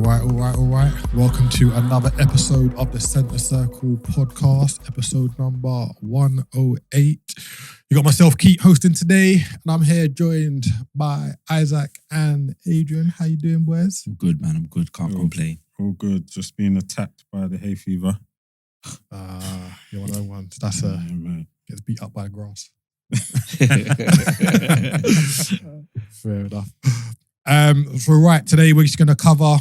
All right. Welcome to another episode of the Centre Circle podcast, episode number 108. You got myself, Keith, hosting today, and I'm here joined by Isaac and Adrian. How you doing, boys? I'm good, man. I'm good. Can't complain. All good. Just being attacked by the hay fever. You're one of the ones. That's gets beat up by the grass. Fair enough. So right, today we're just going to cover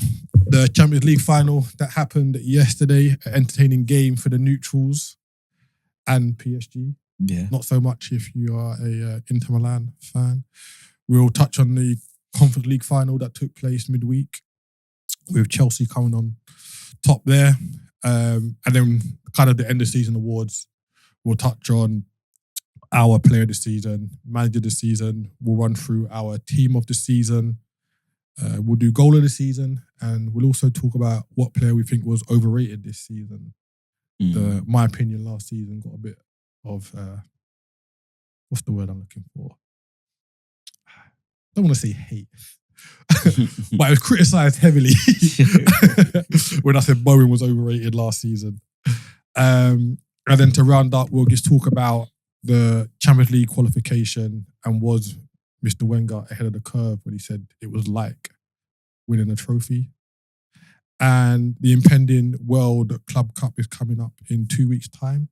the Champions League final that happened yesterday. An entertaining game for the neutrals and PSG. Yeah. Not so much if you are a Inter Milan fan. We'll touch on the Conference League final that took place midweek with Chelsea coming on top there. And then kind of the end of season awards. We'll touch on our player of the season, manager of the season. We'll run through our team of the season. We'll do goal of the season, and we'll also talk about what player we think was overrated this season. My opinion last season got a bit of what's the word I'm looking for? I don't want to say hate, but it was criticised heavily when I said Bowen was overrated last season. And then to round up, we'll just talk about the Champions League qualification and was Mr. Wenger ahead of the curve when he said it was like winning a trophy. And the impending World Club Cup is coming up in 2 weeks' time.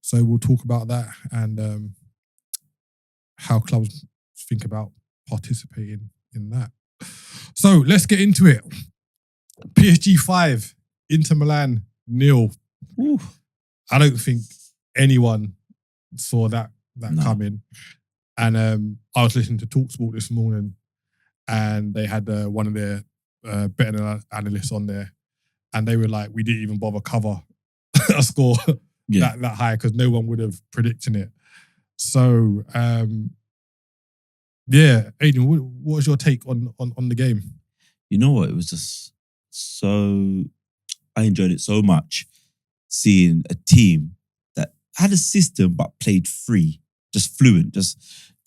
So we'll talk about that and how clubs think about participating in that. So let's get into it. PSG 5, Inter Milan 0. Ooh. I don't think anyone saw that coming. And I was listening to TalkSport this morning, and they had one of their betting analysts on there, and they were like, "We didn't even bother cover a score that high because no one would have predicted it." So, Adrian, what was your take on the game? You know what? It was just so. I enjoyed it so much seeing a team that had a system but played free, just fluent,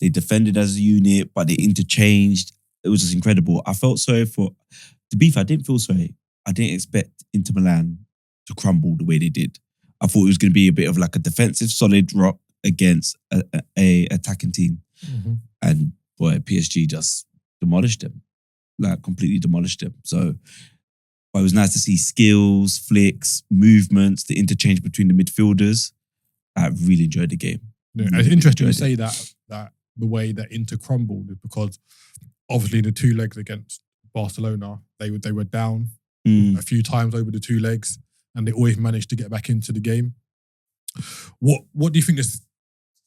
they defended as a unit, but they interchanged. It was just incredible. I felt sorry for, to be fair, I didn't feel sorry. I didn't expect Inter Milan to crumble the way they did. I thought it was going to be a bit of like a defensive solid rock against a attacking team. Mm-hmm. And boy, PSG just demolished them, like completely demolished them. So but it was nice to see skills, flicks, movements, the interchange between the midfielders. I really enjoyed the game. Yeah, it's interesting to say that the way that Inter crumbled is because obviously in the two legs against Barcelona, they were down a few times over the two legs, and they always managed to get back into the game. What do you think is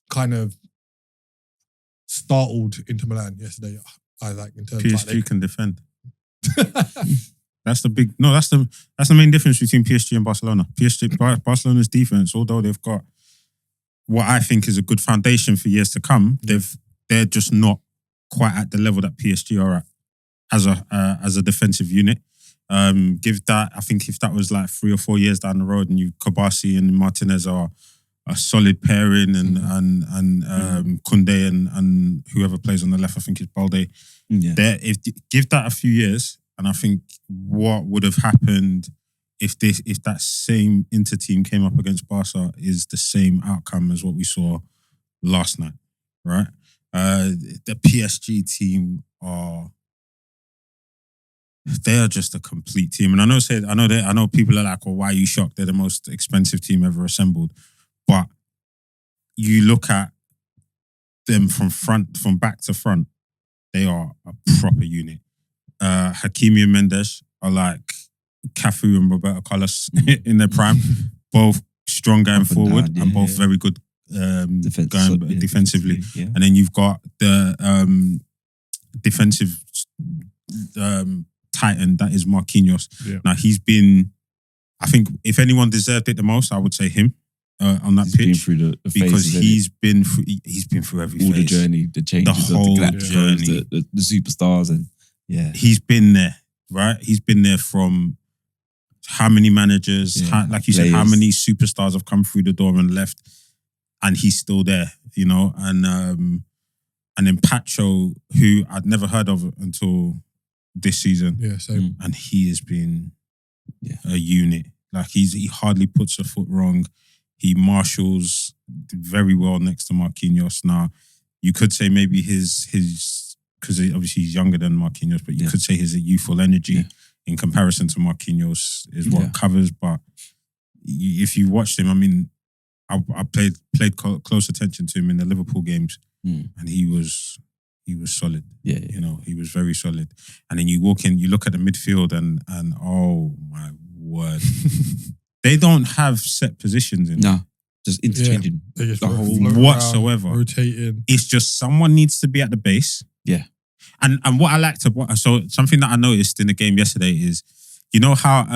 kind of startled Inter Milan yesterday? Isaac, in terms PSG of can defend. That's the main difference between PSG and Barcelona. Barcelona's defense, although they've got what I think is a good foundation for years to come, they're just not quite at the level that PSG are at as a defensive unit. Give that, I think if that was like 3 or 4 years down the road, and Kabasi and Martinez are a solid pairing, and Koundé and whoever plays on the left, I think it's Balde. Yeah. Give that a few years, and I think what would have happened if that same Inter team came up against Barca is the same outcome as what we saw last night, right? The PSG team they are just a complete team, and I know people are like, "Well, why are you shocked? They're the most expensive team ever assembled," but you look at them from back to front, they are a proper unit. Hakimi and Mendes are like Cafu and Roberto Carlos in their prime, both strong going forward and both very good defensively. Yeah. And then you've got the defensive titan that is Marquinhos. Yeah. Now he's been, I think if anyone deserved it the most, I would say him on that pitch, through the because he's been through every all phase. The journey, the changes, the whole of the journey, the superstars, and he's been there, right? He's been there from how many managers, like you said, how many superstars have come through the door and left, and he's still there, you know. And then Pacho, who I'd never heard of until this season. Yeah, same. And he has been Yeah. a unit. Like he hardly puts a foot wrong. He marshals very well next to Marquinhos. Now, you could say maybe his because obviously he's younger than Marquinhos, but you could say his youthful energy in comparison to Marquinhos is what covers. But if you watched him, I mean, I played close attention to him in the Liverpool games, and he was solid. Yeah. You know, he was very solid. And then you walk in, you look at the midfield, and oh my word, they don't have set positions in. No, just interchanging They just the whole float whatsoever. around, rotating. It's just someone needs to be at the base. Yeah. And what I liked about, so something that I noticed in the game yesterday is, you know how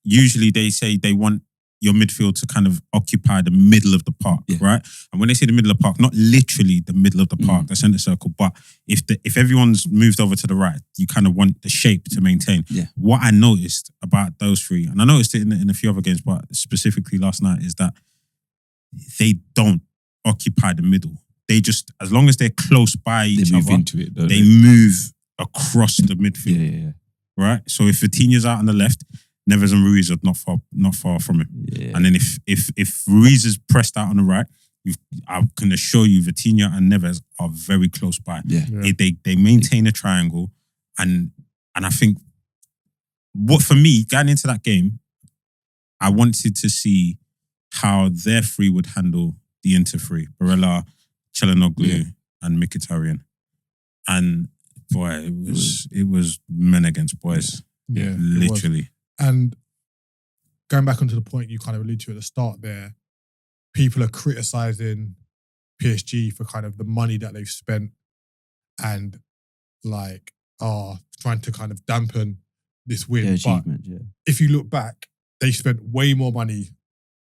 usually they say they want your midfield to kind of occupy the middle of the park, right? And when they say the middle of the park, not literally the middle of the park, the centre circle, but if everyone's moved over to the right, you kind of want the shape to maintain. Yeah. What I noticed about those three, and I noticed it in a few other games, but specifically last night, is that they don't occupy the middle. They just, as long as they're close by each move other, into it, they move across the midfield. Yeah. Right? So if Vitinha's out on the left, Neves and Ruiz are not far from him. Yeah. And then if Ruiz is pressed out on the right, I can assure you Vitinha and Neves are very close by. Yeah. They maintain a triangle, and I think what for me, going into that game, I wanted to see how their three would handle the Inter three. Barella, Çalhanoğlu, and Mkhitaryan. And boy, it was men against boys. Yeah. Literally. And going back onto the point you kind of alluded to at the start there, people are criticising PSG for kind of the money that they've spent and like trying to kind of dampen this win. Yeah, But achievement, if you look back, they spent way more money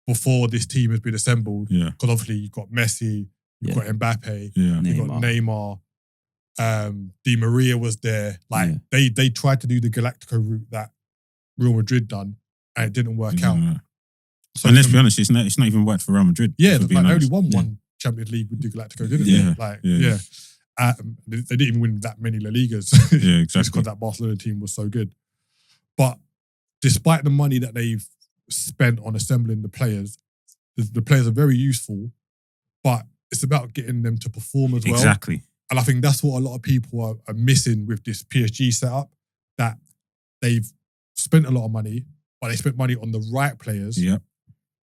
before this team has been assembled. Yeah. Because obviously you've got Messi, you've got Mbappe, Yeah. you've got Neymar. Di Maria was there. Like they tried to do the Galactico route that Real Madrid done, and it didn't work out. So and let's be honest, it's not even worked for Real Madrid. Yeah, like they only won one Champions League with the Galactico, didn't they? They didn't even win that many La Ligas. Yeah, exactly. Just because that Barcelona team was so good. But despite the money that they've spent on assembling the players are very useful, but it's about getting them to perform as well. Exactly. And I think that's what a lot of people are missing with this PSG setup, that they've spent a lot of money, but they spent money on the right players. Yep.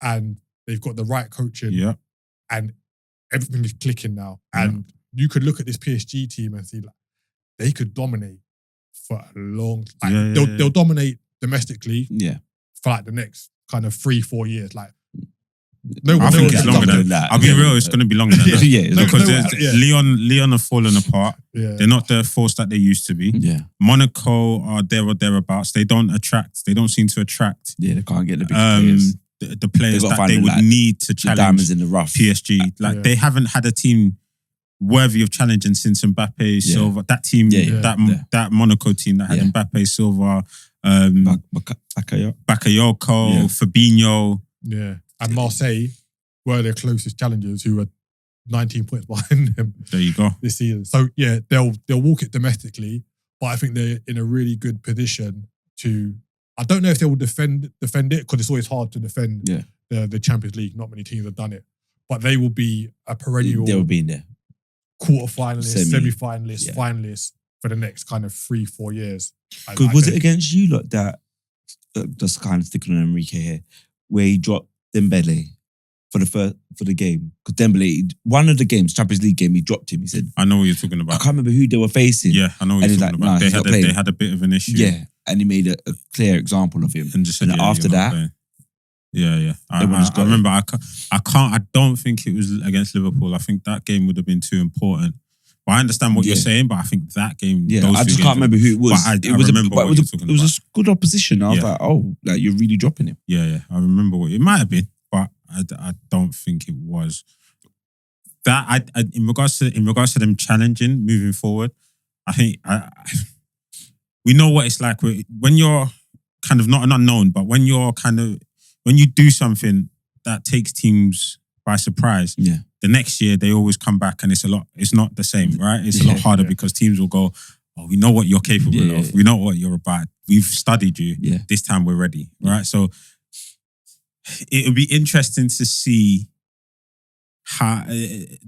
And they've got the right coaching. Yep. And everything is clicking now. And you could look at this PSG team and see like they could dominate for a long time. They'll dominate domestically for like the next kind of 3-4 years. Like I think it's longer than that. I'll be real, it's going to be longer than that. Because Lyon have fallen apart. Yeah. They're not the force that they used to be. Yeah. Monaco are there or thereabouts. They don't seem to attract. Yeah, they can't get the big players. The players that they would need to challenge diamonds in the rough. PSG. Like they haven't had a team worthy of challenging since Mbappe, Silva. That team, that Monaco team that had Mbappe, Silva, Bakayoko, Fabinho. Yeah. And Marseille were their closest challengers, who were 19 points behind them. There you go. This season. So yeah, they'll walk it domestically, but I think they're in a really good position to. I don't know if they will defend it, because it's always hard to defend the Champions League. Not many teams have done it, but they will be a perennial. They will be in there. Quarterfinalists, semi-finalists, finalists for the next kind of 3-4 years. Was it against you lot that just kind of sticking on Enrique here, where he dropped Dembele for the game? Because Dembele, one of the games, Champions League game, he dropped him. He said, "I know what you're talking about." I can't remember who they were facing. Yeah, I know what you're talking about. They had a bit of an issue. Yeah, and he made a clear example of him. And just said, after that, I remember. I don't think it was against Liverpool. I think that game would have been too important. But I understand what you're saying. But I think that game. Yeah, I just can't remember who it was. But it was a good opposition. I was like, oh, like you're really dropping him. Yeah. I remember what it might have been, but I don't think it was. That in regards to them challenging moving forward, I think we know what it's like when you're kind of not an unknown, but when you do something that takes teams by surprise. Yeah. The next year they always come back and it's not the same, right? It's a lot harder because teams will go, oh, we know what you're capable Yeah, of. yeah. We know what you're about. We've studied you. Yeah. This time we're ready, right? So it would be interesting to see how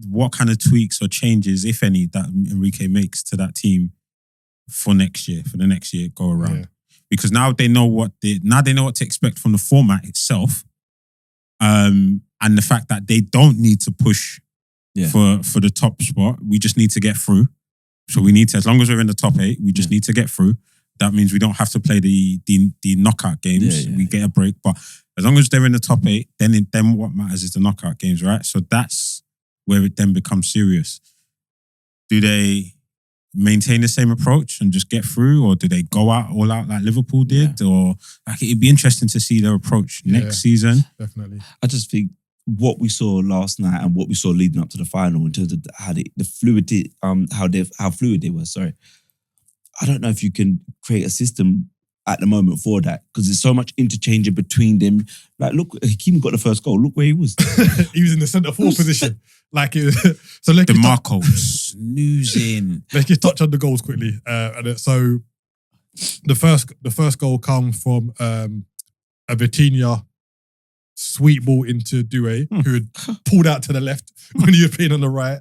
what kind of tweaks or changes, if any, that Enrique makes to that team for next year, for the next year go around. Yeah. Because now they know what to expect from the format itself, and the fact that they don't need to push for the top spot. We just need to get through. So we need to, as long as we're in the top 8, we just need to get through. That means we don't have to play the knockout games. We get a break, but as long as they're in the top 8, then what matters is the knockout games, right? So that's where it then becomes serious. Do they maintain the same approach and just get through, or do they go all out like Liverpool did? Or like it'd be interesting to see their approach next season. Definitely. I just think what we saw last night and what we saw leading up to the final in terms of how fluid they were. Sorry, I don't know if you can create a system at the moment for that because there's so much interchange between them. Like, look, Hakeem got the first goal. Look where he was. He was in the centre forward position. Like it was, so let's DeMarco snoozing. Let's just touch on the goals quickly. So the first goal comes from a Vitinha sweet ball into Doué, who had pulled out to the left when he was playing on the right.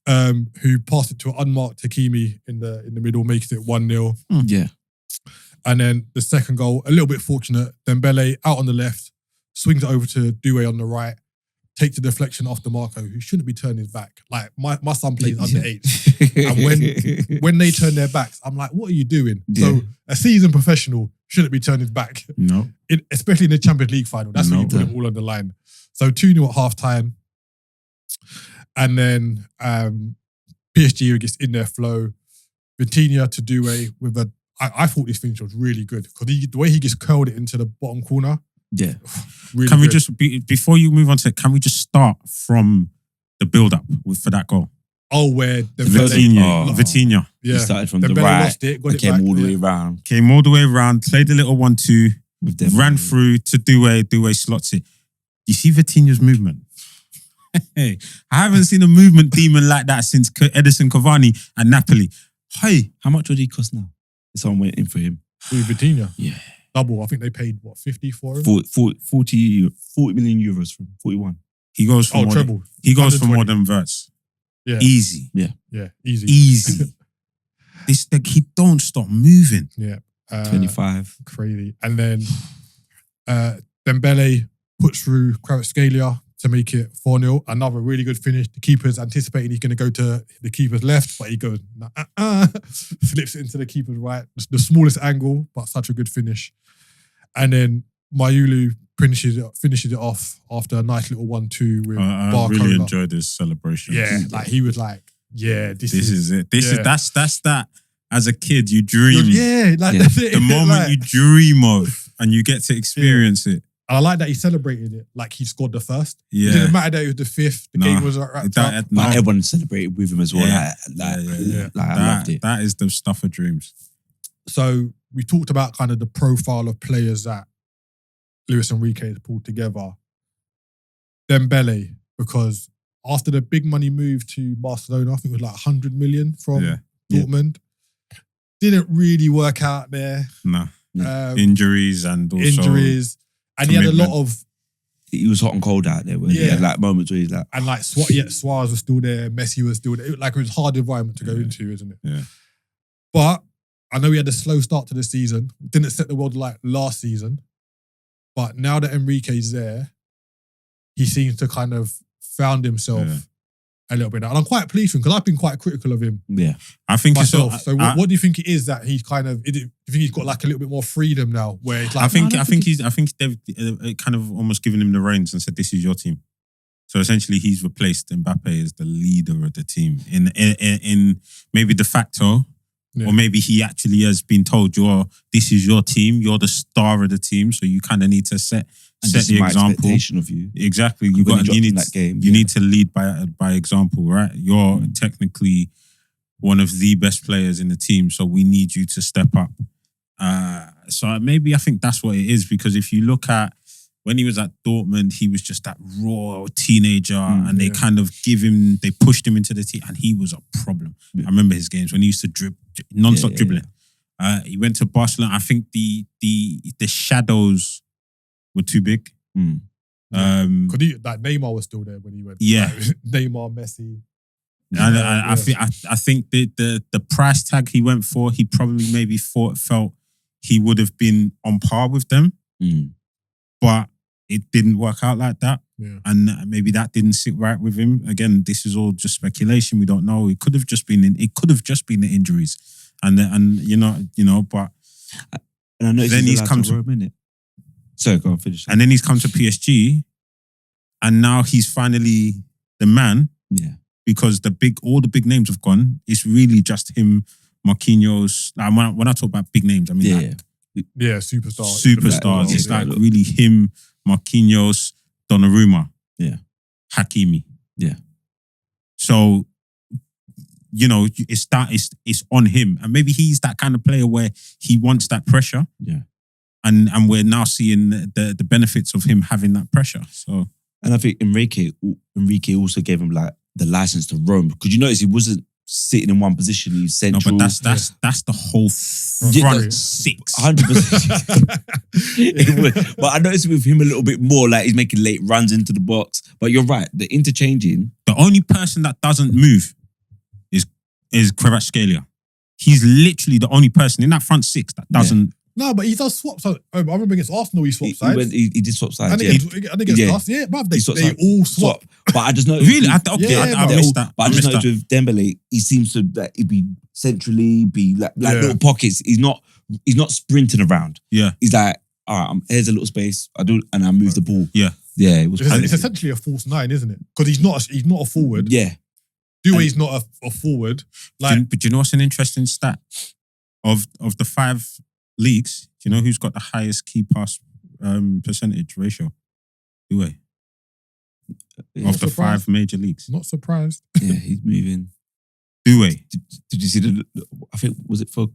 Who passed it to an unmarked Hakimi in the middle, makes it 1-0. Yeah. And then the second goal, a little bit fortunate. Dembele out on the left, swings it over to Doué on the right, takes the deflection off DeMarco, who shouldn't be turning his back. Like my son plays under 8s. And when they turn their backs, I'm like, what are you doing? Yeah. So a seasoned professional shouldn't be turning his back. No. Especially in the Champions League final. That's when you put it all on the line. So 2-0 at half time. And then PSG gets in their flow. Vitinha to Doué with I thought this finish was really good because the way he just curled it into the bottom corner. Yeah. Really can we good. just, before you move on to it, can we just start from the build-up for that goal? Oh, where Vitinha. Yeah. He started from Dembele the right, lost it, got it came back, all the way around. Came all the way around, played a little 1-2, With them. ran through to Doué slots it. You see Vitinha's movement? Hey, I haven't seen a movement demon like that since Edison Cavani at Napoli. Hey, How much would he cost now? If someone went in for him. with Vitinha. Yeah. Double. I think they paid, 50 for him? 40 million euros for him. 41. he goes for more. treble. He goes for 120. more than Verts. Yeah. Easy. Yeah, easy. Easy. He don't stop moving. Yeah. 25. Crazy. And then Dembele puts through Kvaratskhelia to make it 4-0. Another really good finish. The keeper's anticipating he's going to go to the keeper's left, but he goes, slips it into the keeper's right. The smallest angle, but such a good finish. And then Mayulu finishes it off after a nice little 1-2 with I Barcola. really enjoyed this celebration. Yeah, like he was like, yeah, this This is it. This yeah. is that's that. As a kid, you dream. Yeah, like Yeah. that's it. The moment Like- you dream of, and you get to experience it. And I like that he celebrated it like he scored the first. Yeah. It didn't matter that it was the 5th. The Nah. game was wrapped up. No. Like, everyone celebrated with him as well. Yeah. Yeah. Like I loved it. That is the stuff of dreams. So we talked about kind of the profile of players that Luis Enrique has pulled together. Dembele, because after the big money move to Barcelona, I think it was like 100 million from Yeah. Dortmund, didn't really work out there. No. Um, Injuries and also injuries. And he had a lot commitment. of, He was hot and cold out there. He Yeah. had like moments where he's like, and like Suarez was still there, Messi was still there. It was a hard environment to go Yeah. into, isn't it? Yeah. But I know he had a slow start to the season. Didn't set the world like last season. But now that Enrique's there, he seems to kind of found himself Yeah. a little bit. And I'm quite pleased with him because I've been quite critical of him yeah. I think myself. it's So what do you think it is that he's kind of, do you think he's got like a little bit more freedom now where it's like, I think don't they've kind of almost given him the reins and said, "This is your team." So essentially, he's replaced Mbappe as the leader of the team in maybe de facto, Yeah. or maybe he actually has been told, "This is your team. You're the star of the team. So you kind of need to set And this is the my example." expectation of you. Exactly. When You he dropped you in need that game, you yeah. need to lead by example, right? You're technically one of the best players in the team, so we need you to step up. So maybe I think that's what it is, because if you look at when he was at Dortmund, he was just that raw teenager, and they yeah. kind of they pushed him into the team, and he was a problem. Yeah. I remember his games when he used to dribble non-stop Yeah, dribbling. He went to Barcelona. I think the shadows were too big. Because Neymar was still there when he went. Yeah. Like, Neymar, Messi. I think the price tag he went for, he probably maybe felt he would have been on par with them, but it didn't work out like that. Yeah. And maybe that didn't sit right with him. Again, this is all just speculation. We don't know. It could have just been the injuries, and but And I know then he's come to Rome, innit? So go on, finish. And then he's come to PSG, and now he's finally the man. Yeah. Because all the big names have gone. It's really just him, Marquinhos. Like when I talk about big names, I mean superstars. Superstars. It's like really him, Marquinhos, Donnarumma, Hakimi. Yeah. So, it's on him, and maybe he's that kind of player where he wants that pressure. Yeah. And we're now seeing the benefits of him having that pressure. So, and I think Enrique also gave him like the license to roam, because you notice he wasn't sitting in one position. He's central. No, but that's the whole front six. 100%. But I noticed with him a little bit more, like he's making late runs into the box. But you're right, the interchanging. The only person that doesn't move is Kvaratskhelia. He's literally the only person in that front six that doesn't. No, but he does swap sides. I remember against Arsenal, he swapped sides. He did swap sides. And against us, bruv, they all swap. But I just know. Really? I missed that. But I just know with Dembele, he seems to he'd be centrally, be like little pockets. He's not sprinting around. Yeah. He's like, all right, here's a little space. I move the ball. Yeah. Yeah. It was. It's essentially a false nine, isn't it? Because he's not a forward. Yeah. Doué's not a forward. Like, but do you know what's an interesting stat of the 5 leagues? Do you know who's got the highest key pass percentage ratio? Doué. Of the 5 major leagues. Not surprised. Yeah, he's moving. Doué. Did you see I think, was it for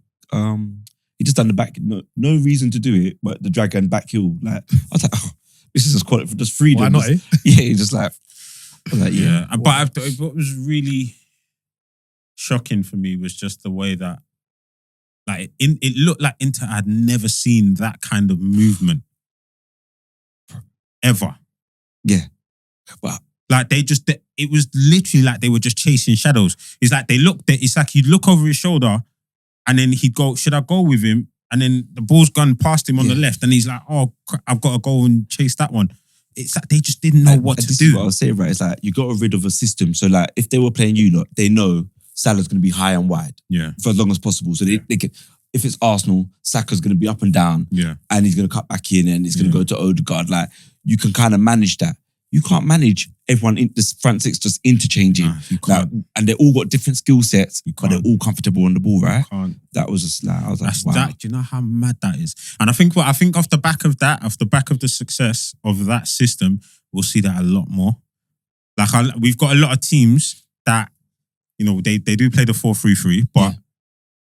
he just done the back, no reason to do it, but the drag and back heel. Like, I was like, oh, this is just freedom. Why not, eh? Yeah, he's just like, I was like, yeah. But what was really shocking for me was just the way that, like, it looked like Inter had never seen that kind of movement ever. Yeah. But like it was literally like they were just chasing shadows. It's like it's like he'd look over his shoulder and then he'd go, should I go with him? And then the ball's gone past him on the left and he's like, oh, I've got to go and chase that one. It's like they just didn't know what to do. Is what I was saying, right? It's like you got rid of a system. So like if they were playing you lot, they know Salah's going to be high and wide for as long as possible. So they can, if it's Arsenal, Saka's going to be up and down and he's going to cut back in and he's going to go to Odegaard. Like you can kind of manage that. You can't manage everyone in this front six just interchanging. You can't. Like, and they all got different skill sets, but they're all comfortable on the ball, right? That was just like, I was like, wow. Do you know how mad that is? And I think off the back of the success of that system, we'll see that a lot more. Like we've got a lot of teams that, they do play the 4-3-3, but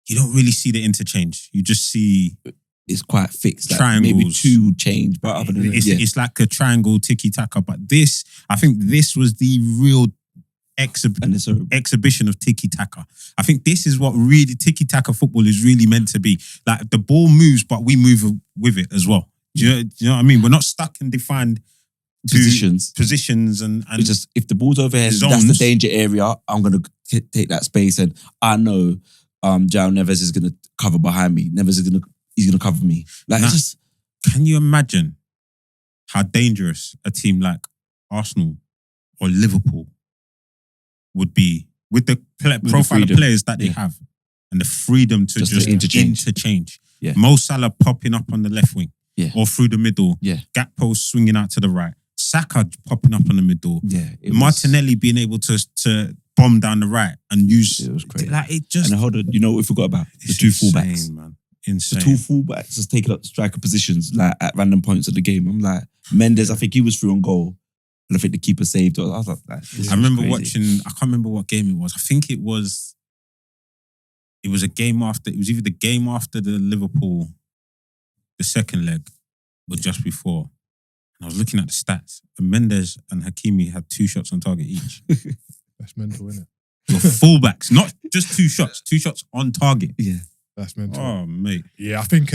you don't really see the interchange. You just see it's quite fixed. Like triangles. Maybe 2 change, but other than it's like a triangle tiki-taka. But I think this was the real exhibition of tiki-taka. I think this is what really tiki-taka football is really meant to be. Like the ball moves, but we move with it as well. Do you know what I mean? We're not stuck and defined positions and it's just if the ball's overhead, zones. That's the danger area. I'm gonna take that space, and I know João Neves is gonna cover behind me. He's gonna cover me. Like, now, just can you imagine how dangerous a team like Arsenal or Liverpool would be with the profile of players that they have and the freedom to just interchange? Yeah. Mo Salah popping up on the left wing or through the middle. Yeah. Gakpo swinging out to the right. Saka popping up on the middle. Yeah. Martinelli being able to bomb down the right and use. It was crazy. Like it just. And hold on, you know what we forgot about? The 2 fullbacks. Man. Insane. The 2 fullbacks just taking up striker positions like at random points of the game. I'm like, Mendes, I think he was through on goal. And I think the keeper saved. I was like, I remember watching, I can't remember what game it was. I think it was a game after, it was either the game after the Liverpool, the second leg, or just before. And I was looking at the stats. And Mendes and Hakimi had 2 shots on target each. That's mental, isn't it? Your fullbacks, Just 2 shots. 2 shots on target. Yeah. That's mental. Oh, mate. Yeah, I think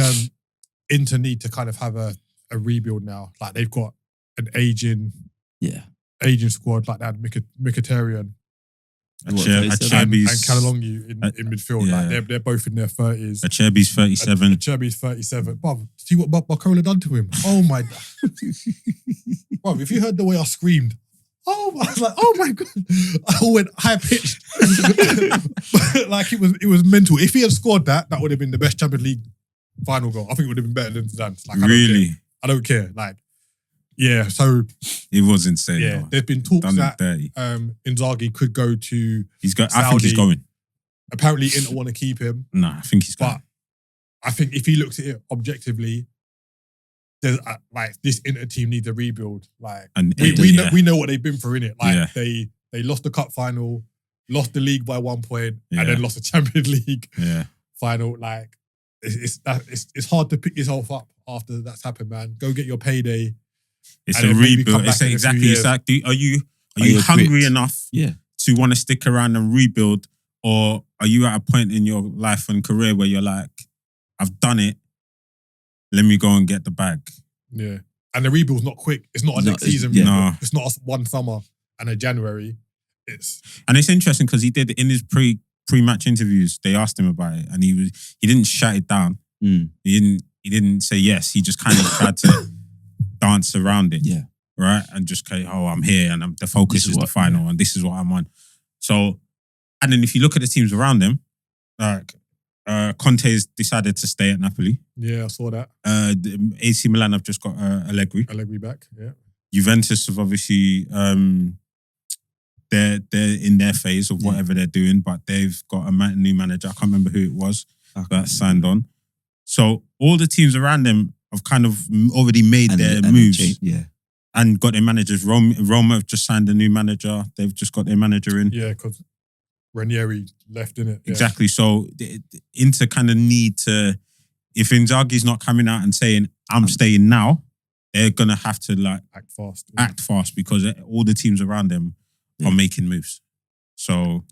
Inter need to kind of have a rebuild now. Like they've got an aging squad like that. Mkhitaryan Acerbi's and Kalongi in midfield. yeah. Like they're both in their 30s. Acerbi's 37. Acerbi's 37. Bruv, see what Barcola done to him? Oh my Bruv, if you heard the way I screamed, I was like, oh my God. I went high pitched. Like it was mental. If he had scored that would have been the best Champions League final goal. I think it would have been better than Zidane's. Like, I don't care. Like, yeah, so it was insane. yeah, though. there's been talks Done that dirty. Inzaghi could go to I think he's Saudi. going. Apparently Inter want to keep him. Nah, I think he's going. But I think if he looks at it objectively, there's like this Inter team needs a rebuild. Like we know what they've been through, innit? Like they lost the cup final, lost the league by 1 point, and then lost the Champions League final. Like it's hard to pick yourself up after that's happened, man. Go get your payday. It's and a then maybe rebuild. come back It's in a few exactly. years. It's like, are you hungry enough to want to stick around and rebuild, or are you at a point in your life and career where you're like, I've done it. Let me go and get the bag. Yeah, and the rebuild's not quick. It's not a next season rebuild. No. It's not one summer and a January. And it's interesting because he did in his pre-match interviews. They asked him about it, and he didn't shut it down. He didn't say yes. He just kind of tried to dance around it. Yeah, right, and just kind of, I'm here, and the focus is the final, and this is what I'm on. So, and then if you look at the teams around him, like Conte's decided to stay at Napoli. Yeah, I saw that. AC Milan have just got Allegri back. Yeah. Juventus have obviously they're in their phase of whatever they're doing, but they've got a new manager. I can't remember who it was that signed on. So all the teams around them have kind of already made their moves. And got their managers. Roma have just signed a new manager. They've just got their manager in. Yeah, because Ranieri left, innit? Yeah. Exactly. So Inter kind of need to, if Inzaghi's not coming out and saying, I'm staying now, they're going to have to like act fast because all the teams around them are making moves. So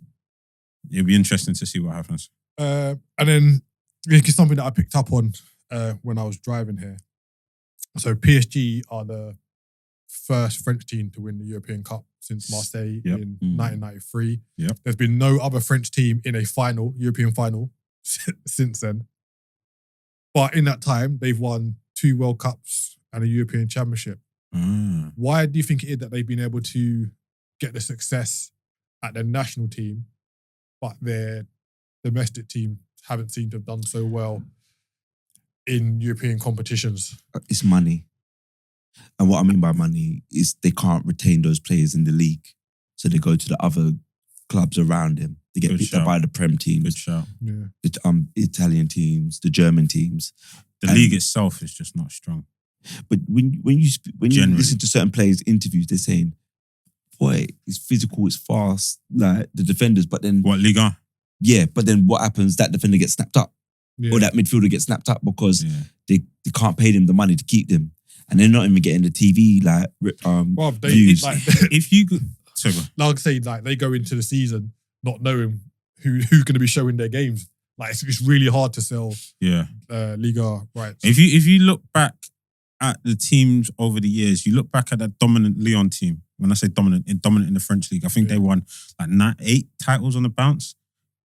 it'll be interesting to see what happens. And then it's something that I picked up on when I was driving here. So PSG are the first French team to win the European Cup since Marseille in 1993. Yep. There's been no other French team in a European final since then. But in that time, they've won 2 World Cups and a European Championship. Why do you think it is that they've been able to get the success at their national team, but their domestic team haven't seemed to have done so well in European competitions? It's money. And what I mean by money is they can't retain those players in the league. So they go to the other clubs around them. They get picked up by the Prem teams. Good shout. Yeah. The Italian teams, the German teams. The league itself is just not strong. But when you listen to certain players' interviews, they're saying, boy, it's physical, it's fast, like the defenders, but then... What, Liga? Yeah, but then what happens? That defender gets snapped up. Or that midfielder gets snapped up because they can't pay them the money to keep them. And they're not even getting the TV views. If you... Like I say, like they go into the season not knowing who's going to be showing their games. Like it's really hard to sell Liga rights. If you look back at the teams over the years, you look back at that dominant Lyon team. When I say dominant in the French league, I think they won like 8 titles on the bounce.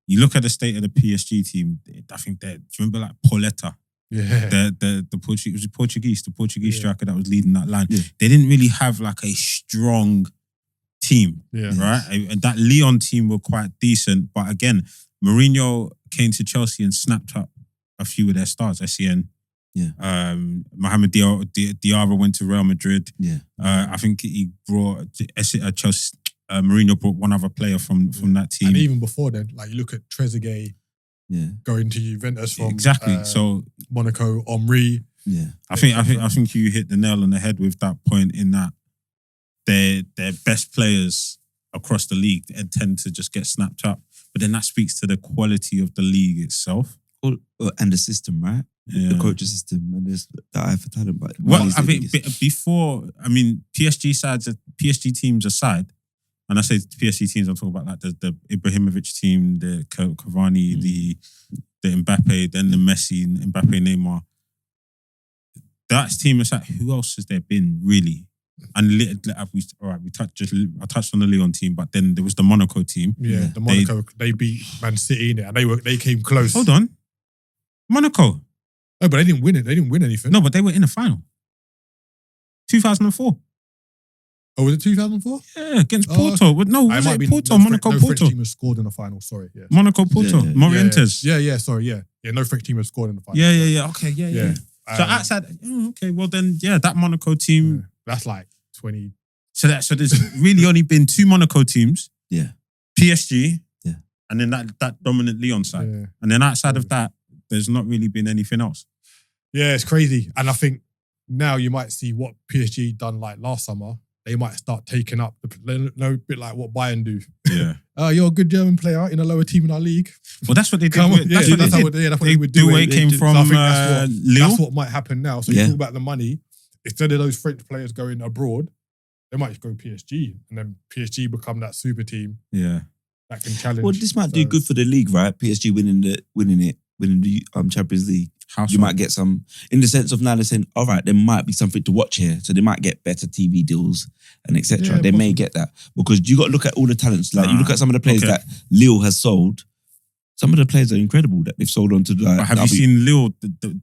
You look at the state of the PSG team. I think do you remember like Pauletta? Yeah, the Portuguese striker that was leading that line. Yeah. They didn't really have like a strong team, right? And that Lyon team were quite decent, but again, Mourinho came to Chelsea and snapped up a few of their stars. SCN. Mohamed Diarra went to Real Madrid. I think he brought Chelsea. Mourinho brought one other player from that team. And even before then, like you look at Trezeguet going to Juventus from so Monaco, Omri. I think you hit the nail on the head with that point in that their best players across the league tend to just get snapped up. But then that speaks to the quality of the league itself. And the system, right? The coaching system and there's the eye for talent. But well, I think before, PSG teams aside, And I say PSG teams, I'm talking about like the Ibrahimovic team, the Cavani, the Mbappe, then the Messi, Mbappe, Neymar. That team is like, who else has there been really? And I touched on the Lyon team, but then there was the Monaco team. Yeah, the Monaco, they beat Man City in it, and they came close. Hold on, Monaco. No, but they didn't win it. They didn't win anything. No, but they were in the final. 2004. Oh, was it 2004? Yeah, against Porto. No, was it Porto? Monaco, no Porto. French team has scored in the final. Sorry, yeah. Monaco, Porto. Yeah. Morientes. Yeah. Sorry, yeah. No French team has scored in the final. Yeah. Okay, yeah. So outside, okay, well then, yeah, that Monaco team. That's like 20. So there's really only been 2 Monaco teams. Yeah. PSG. Yeah. And then that dominant Lyon side. Yeah. And then outside of that, there's not really been anything else. Yeah, it's crazy. And I think now you might see what PSG done like last summer. They might start taking up a bit like what Bayern do. Yeah. You're a good German player in a lower team in our league. Well, that's what they did. That's what they would do. Doué came from So I think Lille. that's what might happen now. So you talk about the money. Instead of those French players going abroad, they might just go PSG, and then PSG become that super team. Yeah. That can challenge. Well, this might do good for the league, right? PSG winning the Champions League. You might get some, in the sense of now they're saying, all right, there might be something to watch here. So they might get better TV deals and etc. Yeah, they may get that. Because you got to look at all the talents. Like you look at some of the players that Lille has sold. Some of the players are incredible that they've sold on to. But have you seen Lille?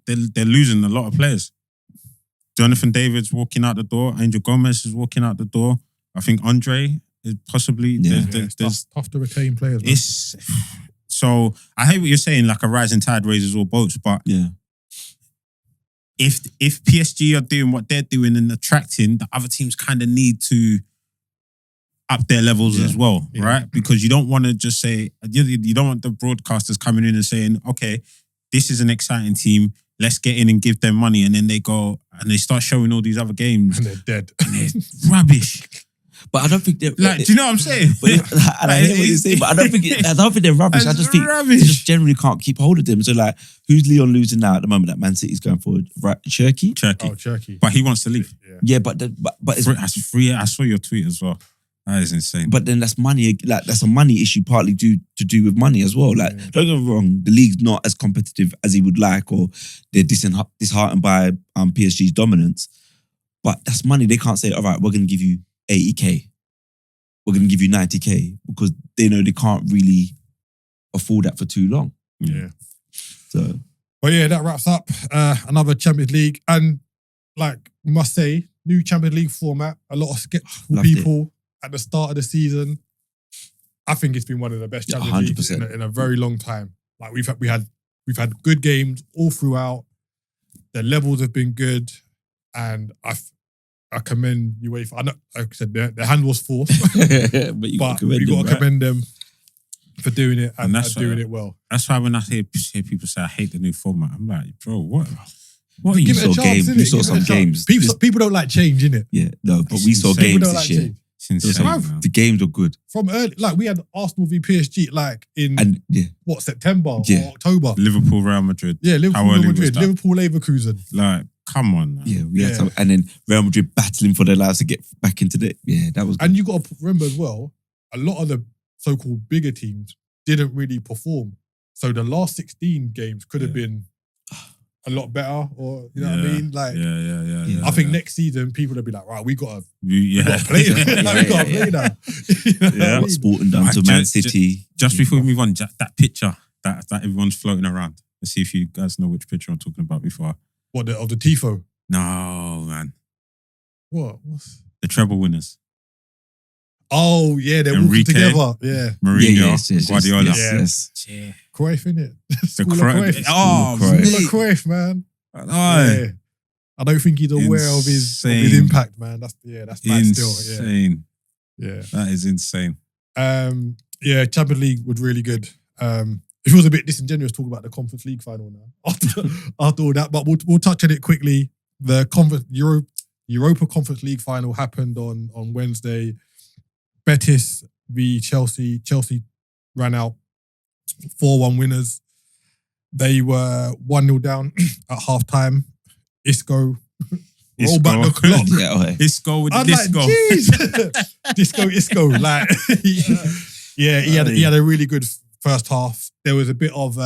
They're losing a lot of players. Jonathan David's walking out the door. Angel Gomez is walking out the door. I think Andre is possibly... It's tough to retain players. Man. So I hate what you're saying, like a rising tide raises all boats, but if PSG are doing what they're doing and attracting, the other teams kind of need to up their levels as well, right? Because you don't want to just say, you don't want the broadcasters coming in and saying, okay, this is an exciting team, let's get in and give them money, and then they go and they start showing all these other games. And they're dead. And they're rubbish. But I don't think they're like. Do you know what I'm saying? And I hear what you're saying, but I don't think they're rubbish. I just think they just generally can't keep hold of them. So like, who's Lyon losing now at the moment that Man City's going forward? Right, Cherki. Oh, Cherki. But he wants to leave. Yeah, but it's that's free. I saw your tweet as well. That is insane. But then that's money. Like that's a money issue, partly to do with money as well. Like don't get me wrong, the league's not as competitive as he would like, or they're disheartened by PSG's dominance. But that's money. They can't say, all right, we're going to give you 80k. We're going to give you 90k, because they know they can't really afford that for too long. Yeah. So, but yeah, that wraps up another Champions League, and like we must say, new Champions League format. A lot of skeptical people at the start of the season. I think it's been one of the best Champions Leagues in a very long time. Like we've had good games all throughout. The levels have been good, and I commend UEFA. I know, like I said, their hand was forced, but you got to commend them for doing it and doing it well. That's why when I hear people say I hate the new format, I'm like, bro, what are you? Give it a chance, you saw some games. People don't like change, innit? Yeah, no, but we saw games this year. It's insane. The games were good. From early, like we had Arsenal v PSG, like in September or October. Liverpool, Real Madrid. Yeah, Liverpool, Real Madrid. Liverpool, Leverkusen. Like, come on. Man. Yeah, we had some, and then Real Madrid battling for their lives to get back into the. Yeah, that was. And you got to remember as well, a lot of the so-called bigger teams didn't really perform. So the last 16 games could have been a lot better, or you know what I mean? Like, I think next season people will be like, right, we got to play. We got to play now. You know what Sporting done to Man City. Just before we move on, that picture that everyone's floating around. Let's see if you guys know which picture I'm talking about before. What, of the Tifo? No, man. What's the treble winners? Oh yeah, they're walking together. Yeah, Mourinho, Guardiola. Yes. Cruyff, innit? The Cruyff. Oh, Cruyff, man. Yeah. I don't think he's aware of his impact, man. That's mad still. Yeah, that is insane. Champions League was really good. It was a bit disingenuous talking about the Conference League final now after all that, but we'll touch on it quickly. The Europa Conference League final happened on Wednesday. Betis v Chelsea. Chelsea ran out 4-1 winners. They were 1-0 down at half time. Isco roll back the clock. Yeah, okay. Isco with the I'm disco. like, jeez. Isco. Like, yeah, he had a really good first half. There was a bit of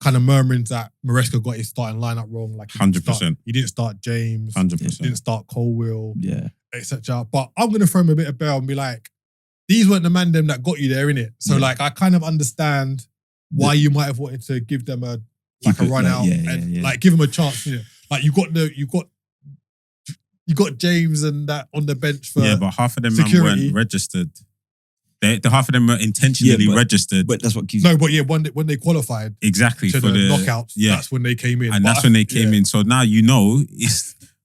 kind of murmurings that Maresca got his starting lineup wrong. Like 100%. He didn't start James. 100%. Didn't start Colwill. Yeah. Etc. But I'm gonna throw him a bit of bell and be like, these weren't the man them that got you there, innit? So like, I kind of understand why you might have wanted to give them a run out and like give them a chance. You know? Like you got James and that on the bench for but half of them security. weren't registered. The half of them were intentionally registered. But that's what keeps. No, but yeah, when they qualified Exactly to for the knockouts, that's when they came in. And that's when they came in. So now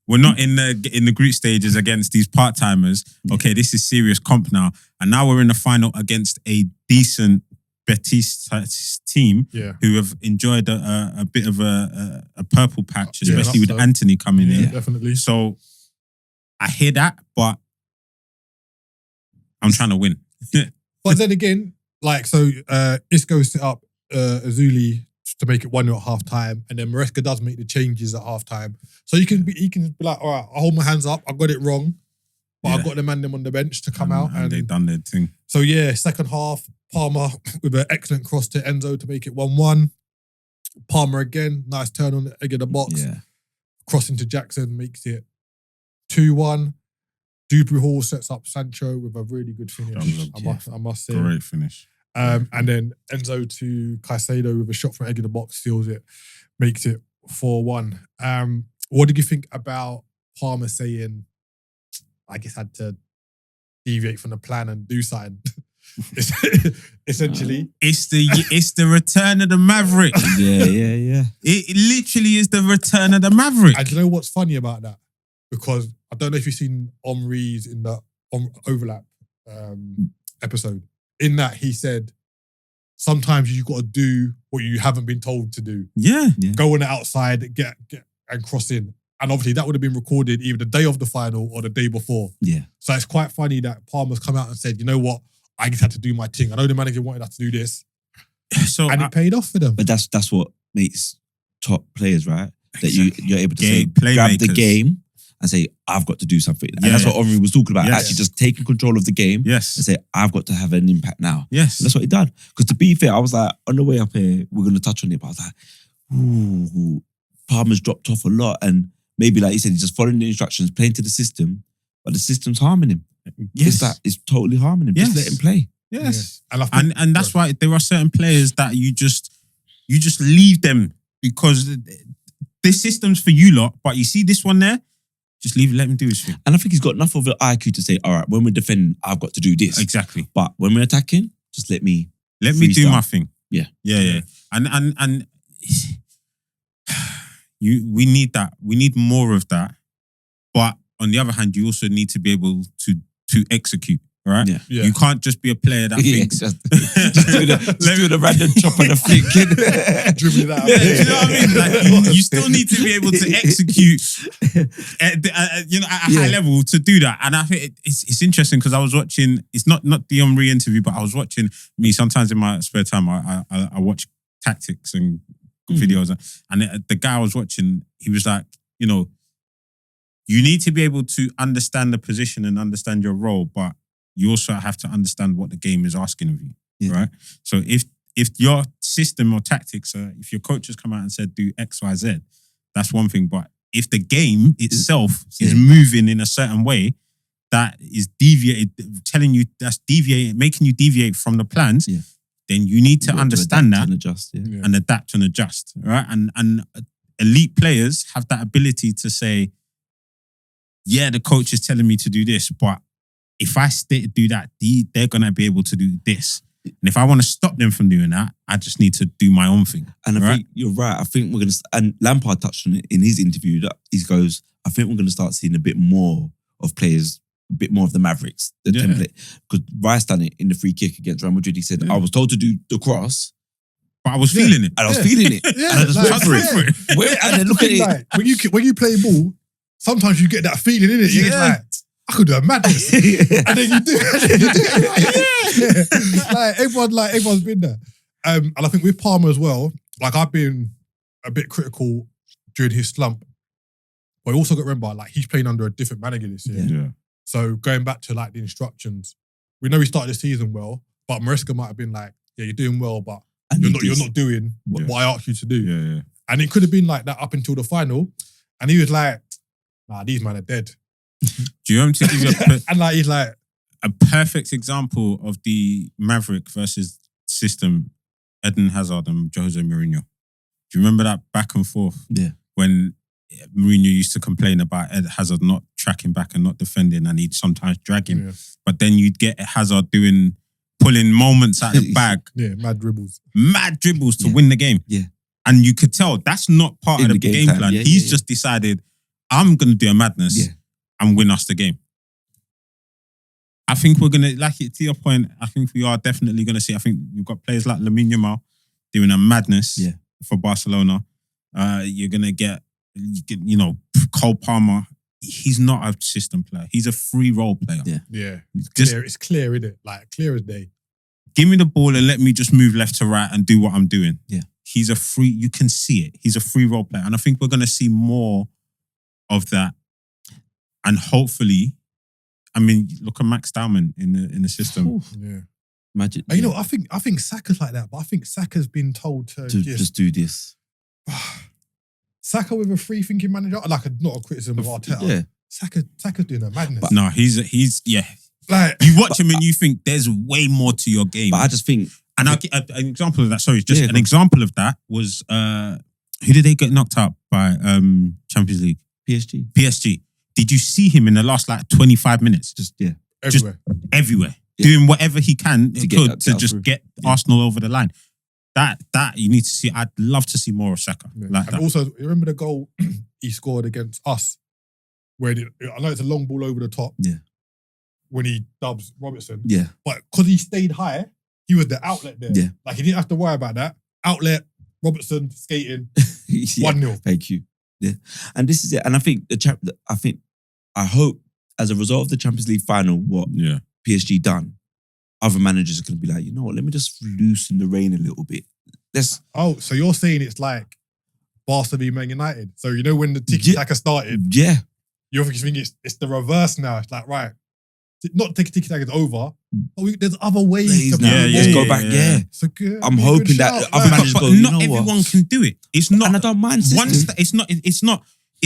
we're not in the group stages against these part timers. Okay, this is serious comp now, and now we're in the final against a decent Betis team who have enjoyed a bit of a purple patch, especially with Anthony coming in. Definitely. So I hear that, but I'm trying to win. But then again, like, so Isco set up Azuli to make it 1-0 at half time, and then Maresca does make the changes at half time. So he can be like, all right, I'll hold my hands up, I got it wrong, but I got the man them on the bench to come out. And they done their thing. So yeah, second half, Palmer with an excellent cross to Enzo to make it 1-1. Palmer again, nice turn on the edge of the box. Yeah. Cross into Jackson, makes it 2-1. Dewberry Hall sets up Sancho with a really good finish. I must say. Great finish. And then Enzo to Caicedo with a shot from edge of the box, steals it, makes it 4-1. What did you think about Palmer saying, I guess, had to deviate from the plan and do something? Essentially, it's the return of the Maverick. Yeah. It literally is the return of the Maverick. And do you know what's funny about that? Because I don't know if you've seen Omri's in the overlap episode. In that, he said, sometimes you got to do what you haven't been told to do. Yeah. Go on the outside, get and cross in. And obviously that would have been recorded either the day of the final or the day before. Yeah. So it's quite funny that Palmer's come out and said, you know what? I just had to do my thing. I know the manager wanted us to do this. So and it paid off for them. But that's what makes top players, right? That you're able to grab the game and say, I've got to do something. And that's what Omri was talking about. Actually just taking control of the game and say, I've got to have an impact now. Yes. And that's what he done. Because to be fair, I was like, on the way up here, we're going to touch on it, but I was like, ooh, Palmer's dropped off a lot. And maybe, like you said, he's just following the instructions, playing to the system, but the system's harming him. Yes. It's totally harming him. Just let him play. Yes. And that's why there are certain players that you just leave them because this system's for you lot, but you see this one there, just leave it, let him do his thing. And I think he's got enough of an IQ to say, all right, when we're defending, I've got to do this. Exactly. But when we're attacking, just let me do my thing. Yeah. And we need that. We need more of that. But on the other hand, you also need to be able to execute. Right? Yeah. You can't just be a player that thinks just do the random chop and a flick. Dribbling that out. Yeah, you know what I mean? Like you still need to be able to execute at a high level to do that. And I think it's interesting because I was watching, it's not the Omri interview, but I was watching sometimes in my spare time, I watch tactics and videos. And the guy I was watching, he was like, you need to be able to understand the position and understand your role, but you also have to understand what the game is asking of you, right? So if your system or tactics, if your coach has come out and said do X, Y, Z, that's one thing. But if the game itself is moving in a certain way that is making you deviate from the plans, then you need to understand that and adjust, and adapt and adjust, right? And elite players have that ability to say, the coach is telling me to do this, but if I do that, they're going to be able to do this. And if I want to stop them from doing that, I just need to do my own thing. And I think you're right. I think we're going to... And Lampard touched on it in his interview. That he goes, I think we're going to start seeing a bit more of players, a bit more of the Mavericks, the template. Because Rice done it in the free kick against Real Madrid. He said, I was told to do the cross, but I was feeling it. And I was feeling it. And I just went for it. And then look at it. Like, when you play ball, sometimes you get that feeling in it. It's like, I could do a madness. And then you do it. Like everyone's been there. And I think with Palmer as well, like I've been a bit critical during his slump But you also got to remember, like, he's playing under a different manager this year. Yeah. So going back to like the instructions, we know he started the season well, but Maresca might have been like, yeah, you're doing well, but you're not doing what I asked you to do. Yeah, yeah. And it could have been like that up until the final. And he was like, nah, these men are dead. Do you want me to give you And like he's like a perfect example of the Maverick versus system, Eden Hazard and Jose Mourinho? Do you remember that back and forth? Yeah. When Mourinho used to complain about Ed Hazard not tracking back and not defending, and he'd sometimes drag him. Yeah. But then you'd get Hazard pulling moments out of the bag. mad dribbles. Mad dribbles to win the game. Yeah. And you could tell that's not part of the game plan. Yeah, He's just decided, I'm going to do a madness and win us the game. I think we're going to, like to your point, I think we are definitely going to see, I think you've got players like Lamine Yamal doing a madness for Barcelona. You're going to get, Cole Palmer. He's not a system player. He's a free role player. Yeah. It's clear, isn't it? Like, clear as day. Give me the ball and let me just move left to right and do what I'm doing. Yeah. He's you can see it. He's a free role player. And I think we're going to see more of that. And hopefully, I mean, look at Max Dowman in the system. Ooh, yeah. Imagine. And, you know, I think Saka's like that, but I think Saka's been told to just do this. Saka with a free thinking manager, like not a criticism of Arteta. Yeah. Saka's doing a madness. But no, he's like you watch him and you think there's way more to your game. But I just think, and an example of that. Sorry, just an example of that was who did they get knocked out by? Champions League. PSG. Did you see him in the last 25 minutes? Everywhere, doing whatever he can to just get Arsenal over the line. That you need to see. I'd love to see more of Saka like and that. Also, you remember the goal he scored against us, where I know it's a long ball over the top. Yeah. When he dubs Robertson. Yeah. But because he stayed high, he was the outlet there. Yeah. Like he didn't have to worry about that. Outlet, Robertson skating, 1-0. Thank you. Yeah. And this is it. And I think I hope as a result of the Champions League final, what PSG done, other managers are going to be like, you know what, let me just loosen the rein a little bit. So you're saying it's like Barca v Man United. So you know when the tiki-taka started? Yeah. You obviously think it's the reverse now. It's like, right, not tiki-taka is over, but there's other ways to let's go back. Yeah. So good. I'm hoping that other managers but go, not everyone can do it. It's not. And I don't mind system. It's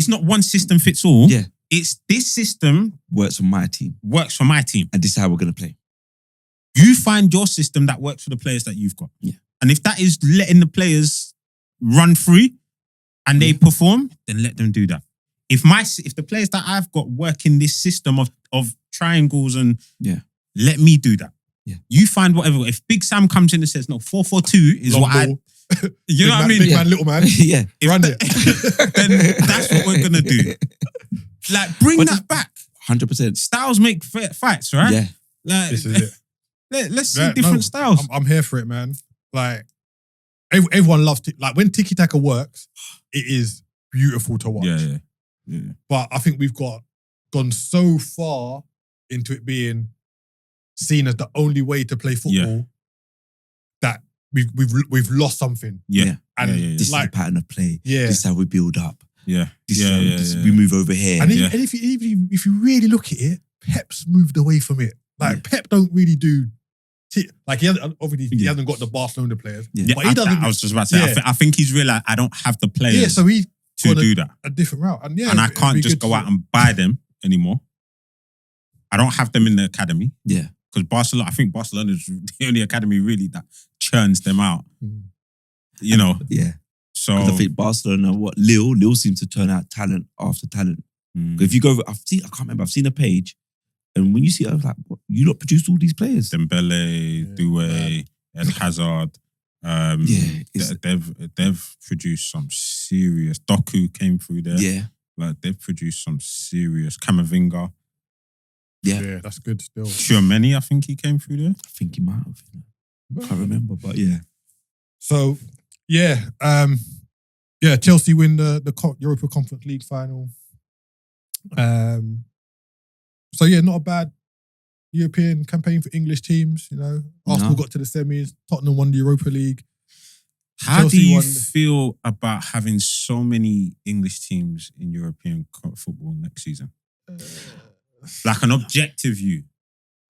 not one system fits all. Yeah. It's this system works for my team. And this is how we're going to play. You find your system that works for the players that you've got. Yeah. And if that is letting the players run free and they perform, then let them do that. If the players that I've got work in this system of triangles and let me do that. Yeah. You find whatever. If Big Sam comes in and says, no, 4-4-2 is long what ball. You know what I mean? Big man, little man. Yeah. Run it. Then that's what we're going to do. Like, bring that back. 100%. Styles make fights, right? Yeah. Like, This is it. Let's see different styles. I'm here for it, man. Like, everyone loves like when tiki-taka works, it is beautiful to watch. Yeah. But I think we've gone so far into it being seen as the only way to play football that we've lost something. Yeah. And this is the pattern of play. Yeah. This is how we build up. Yeah. We move over here. And if you really look at it, Pep's moved away from it. Like Pep don't really do. Like he hasn't got the Barcelona players. Yeah. But he doesn't. I was just about to say. I think he's realised I don't have the players. Yeah, so he to do that. A different route. And I can't just go out and buy them anymore. I don't have them in the academy. Yeah. Because I think Barcelona is the only academy really that churns them out. You know? Yeah. So I think Barcelona, Lille seems to turn out talent after talent. If you go, I can't remember, I've seen a page, and when you see it, I was like, what? You lot produced all these players? Dembele, Doué, Ed Hazard. They've produced some serious. Doku came through there. Yeah. Like they've produced some serious. Camavinga. Yeah, that's good still. Tchouameni, I think he came through there. I think he might have. Can't remember, but yeah. So, Chelsea win the Europa Conference League final. So not a bad European campaign for English teams. You know, Arsenal got to the semis. Tottenham won the Europa League. How Chelsea do you won- feel about having so many English teams in European football next season? Like an objective view.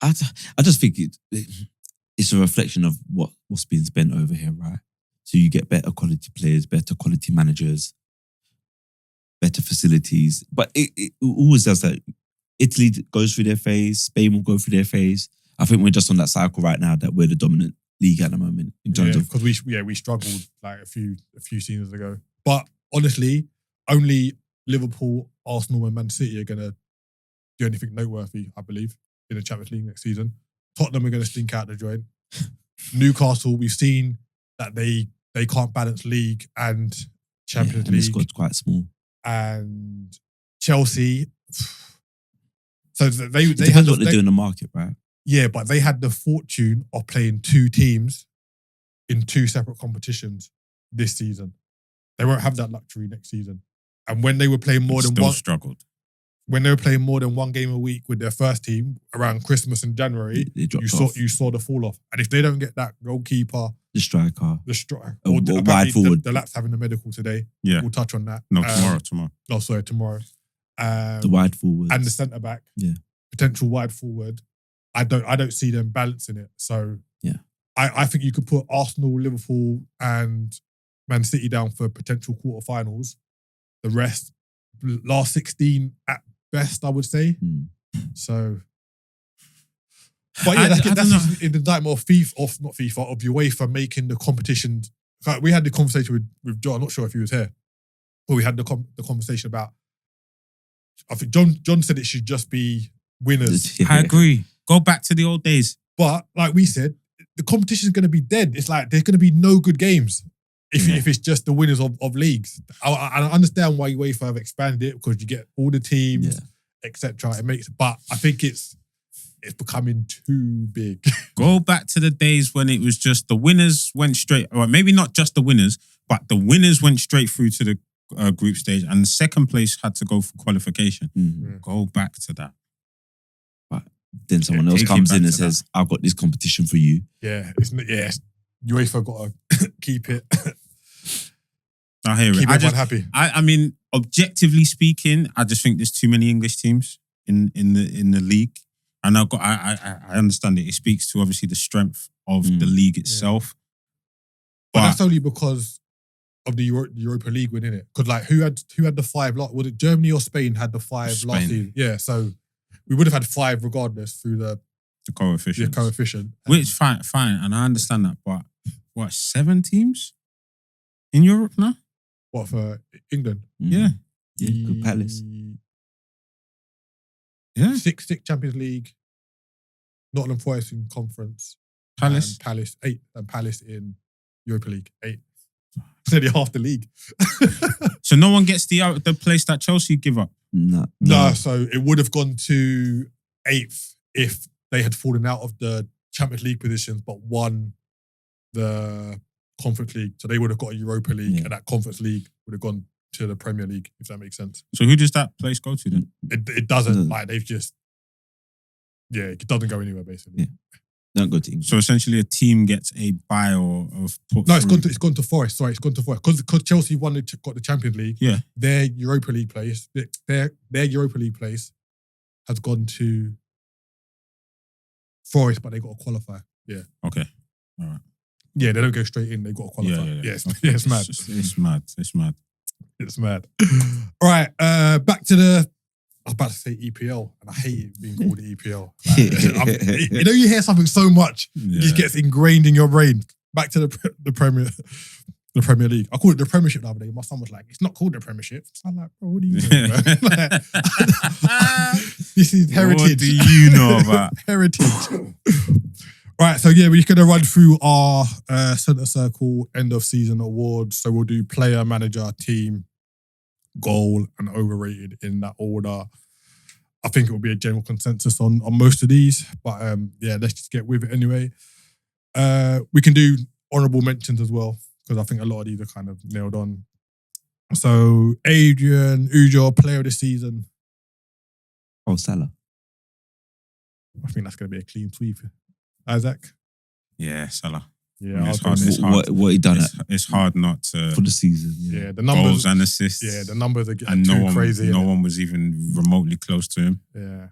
I just think it's a reflection of what's being spent over here, right? So you get better quality players, better quality managers, better facilities. But it always does that. Italy goes through their phase. Spain will go through their phase. I think we're just on that cycle right now that we're the dominant league at the moment in terms of. Because we struggled like a few seasons ago. But honestly, only Liverpool, Arsenal, and Man City are gonna do anything noteworthy, I believe, in the Champions League next season. Tottenham are gonna stink out the joint. Newcastle, we've seen that they can't balance league and Champions and the League. squad's quite small. And Chelsea. So they It depends what they do in the market, right? Yeah, but they had the fortune of playing two teams in two separate competitions this season. They won't have that luxury next season. And when they were playing more than Still one, struggled. when they were playing more than one game a week with their first team around Christmas and January, They dropped you off. saw the fall off. And if they don't get that goalkeeper, The striker. the strike, Or apparently wide forward. the lap's having the medical today. Yeah. We'll touch on that. No, tomorrow. Oh, sorry, tomorrow. The wide forward. And the centre back, Yeah. potential wide forward. I don't see them balancing it. So Yeah. I think you could put Arsenal, Liverpool, and Man City down for potential quarterfinals. The rest, last 16 at best, I would say. So, but yeah, that's in the indictment of UEFA making the competition. We had the conversation with John. I'm not sure if he was here, but we had the conversation about. I think John said it should just be winners. I agree. Go back to the old days. But like we said, the competition is going to be dead. It's like there's going to be no good games if it's just the winners of leagues. I understand why UEFA have expanded it because you get all the teams, etc. It makes, but I think it's becoming too big. Go back to the days when it was just the winners went straight, or maybe not just the winners, but the winners went straight through to the group stage, and the second place had to go for qualification. Go back to that. But then someone else comes in and says, "I've got this competition for you." Yeah, UEFA got to keep it. I hear Keep it. everyone happy. I mean, objectively speaking, I just think there's too many English teams in the league. And I understand it. It speaks to obviously the strength of the league itself. But that's only because of the Europa League win, innit? Because like who had the five? Was it Germany or Spain had the five last season? Yeah, so we would have had five regardless through the coefficient. Which fine, and I understand that. But what, 7 teams in Europe now? What, for England? Yeah. Good Palace. Yeah. Six Champions League, Nottingham Forest in Conference. Palace. And Palace 8, and Palace in Europa League 8. It's nearly half the league. So no one gets the place that Chelsea give up? No. So it would have gone to 8th if they had fallen out of the Champions League positions but won the Conference League. So they would have got a Europa League and that Conference League would have gone to the Premier League, if that makes sense. So who does that place go to then? It doesn't. Like they've just... Yeah, it doesn't go anywhere basically. Yeah. Don't go to England. So essentially a team gets a buy or put No, it's gone to Forest. Sorry, it's gone to Forest. Because Chelsea got the Champions League. Yeah. Their Europa League place, their Europa League place has gone to Forest, but they got to qualify. Yeah. Okay. All right. Yeah, they don't go straight in. They got to qualify. Yeah. It's mad. It's mad. It's mad. All right. Back to the... I was about to say EPL, and I hate it being called the EPL. Like, you hear something so much, it just gets ingrained in your brain. Back to the Premier League. I called it the Premiership the other day. My son was like, "It's not called the Premiership." I'm like, "Bro, what do you know?" Like, this is heritage. What do you know about heritage? Right, so yeah, we're going to run through our Centre Circle end of season awards. So we'll do player, manager, team, goal, and overrated in that order. I think it will be a general consensus on most of these, but let's just get with it anyway. We can do honourable mentions as well, because I think a lot of these are kind of nailed on. So, Adrian, who's your player of the season? Oh, Salah. I think that's going to be a clean sweep. Isaac? Yeah, Salah. Yeah, It's hard. It's hard. what he done It's hard not to for the season. yeah, the numbers goals and assists. Yeah, the numbers are and too no one, crazy. no one was even remotely close to him. Yeah.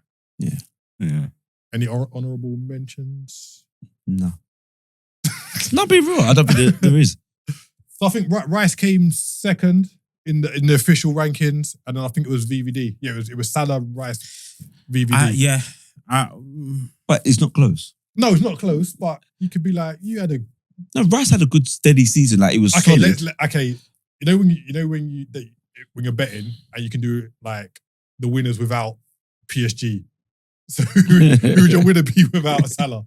Yeah. Any honourable mentions? No. Not being real. I don't think there is. So I think Rice came second in the official rankings, and then I think it was VVD. Yeah, it was Salah, Rice, VVD. But it's not close. No, it's not close, but you could be like, you had a No, Rice had a good steady season. Like it was solid. okay. When you're betting and you can do like the winners without PSG. So who would your winner be without Salah?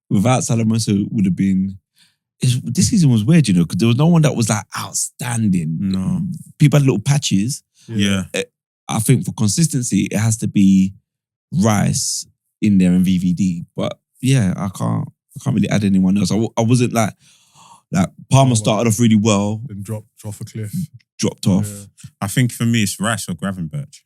Without Salah, Musa would have been. This season was weird, because there was no one that was like outstanding. No. People had little patches. Yeah. I think for consistency, it has to be Rice in there and VVD. But yeah, I can't really add anyone else. I wasn't like Palmer started off really well, Then dropped off a cliff. dropped off. Yeah. I think for me, it's Rice or Gravenberch.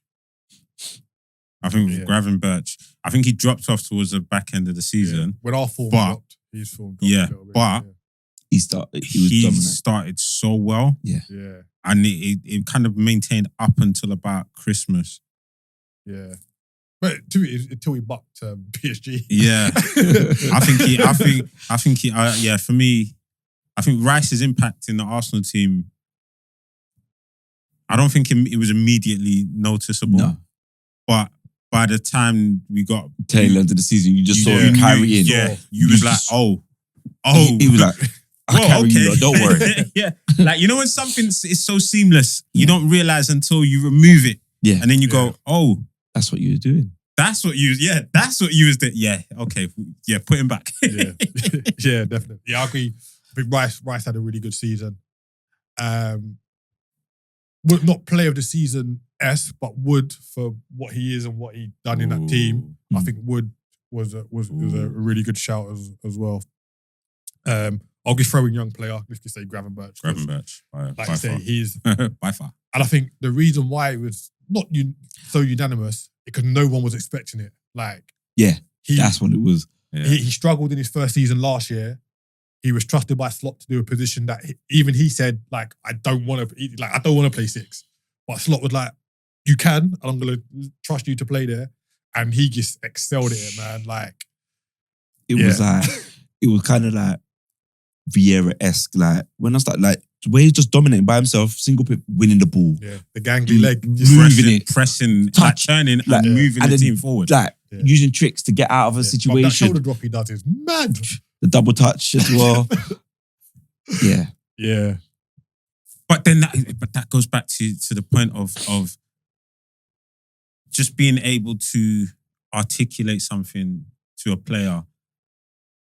I think with Gravenberch, I think he dropped off towards the back end of the season. When our form But- dropped, his form dropped Yeah, a little bit. but- He was He dominant. started so well, yeah. and it kind of maintained up until about Christmas. Yeah. But until he bucked PSG. Yeah, I think he. For me, I think Rice's impact in the Arsenal team. I don't think it was immediately noticeable. No. But by the time we got Tail end of the season, you just saw him carry in. Yeah, you was like, oh, He was like, I carry you, lot, don't worry. Yeah, like when something is so seamless, you don't realize until you remove it. Yeah. And then you go, oh, That's what you were doing. that's what you was doing. Yeah, okay, yeah, put him back. Yeah. Yeah, definitely. Yeah, I agree. I think Rice had a really good season. Would not player of the season but Wood for what he is and what he done in that team. I think Wood was a really good shout as well. I'll just throw in young player. Let's just say Gravenberch. Gravenberch, Like I say, he's by far. and I think the reason why it was not so unanimous because no one was expecting it. Like Yeah, he that's what it was. Yeah. he struggled in his first season last year. He was trusted by Slot to do a position that even he said, like, I don't want to play 6. But Slot was like, you can, and I'm going to trust you to play there. And he just excelled at it, man. Like, It was like, it was kind of like Vieira-esque. Like, when I started, like, where he's just dominating by himself, single pip, winning the ball. yeah, the gangly leg. Just Moving it. pressing, Touch. like, turning Like, and moving and the then, team forward. Like, Yeah. using tricks to get out of a But that situation. shoulder drop he does is mad. The double touch as well. Yeah. Yeah. But then that goes back to the point of just being able to articulate something to a player.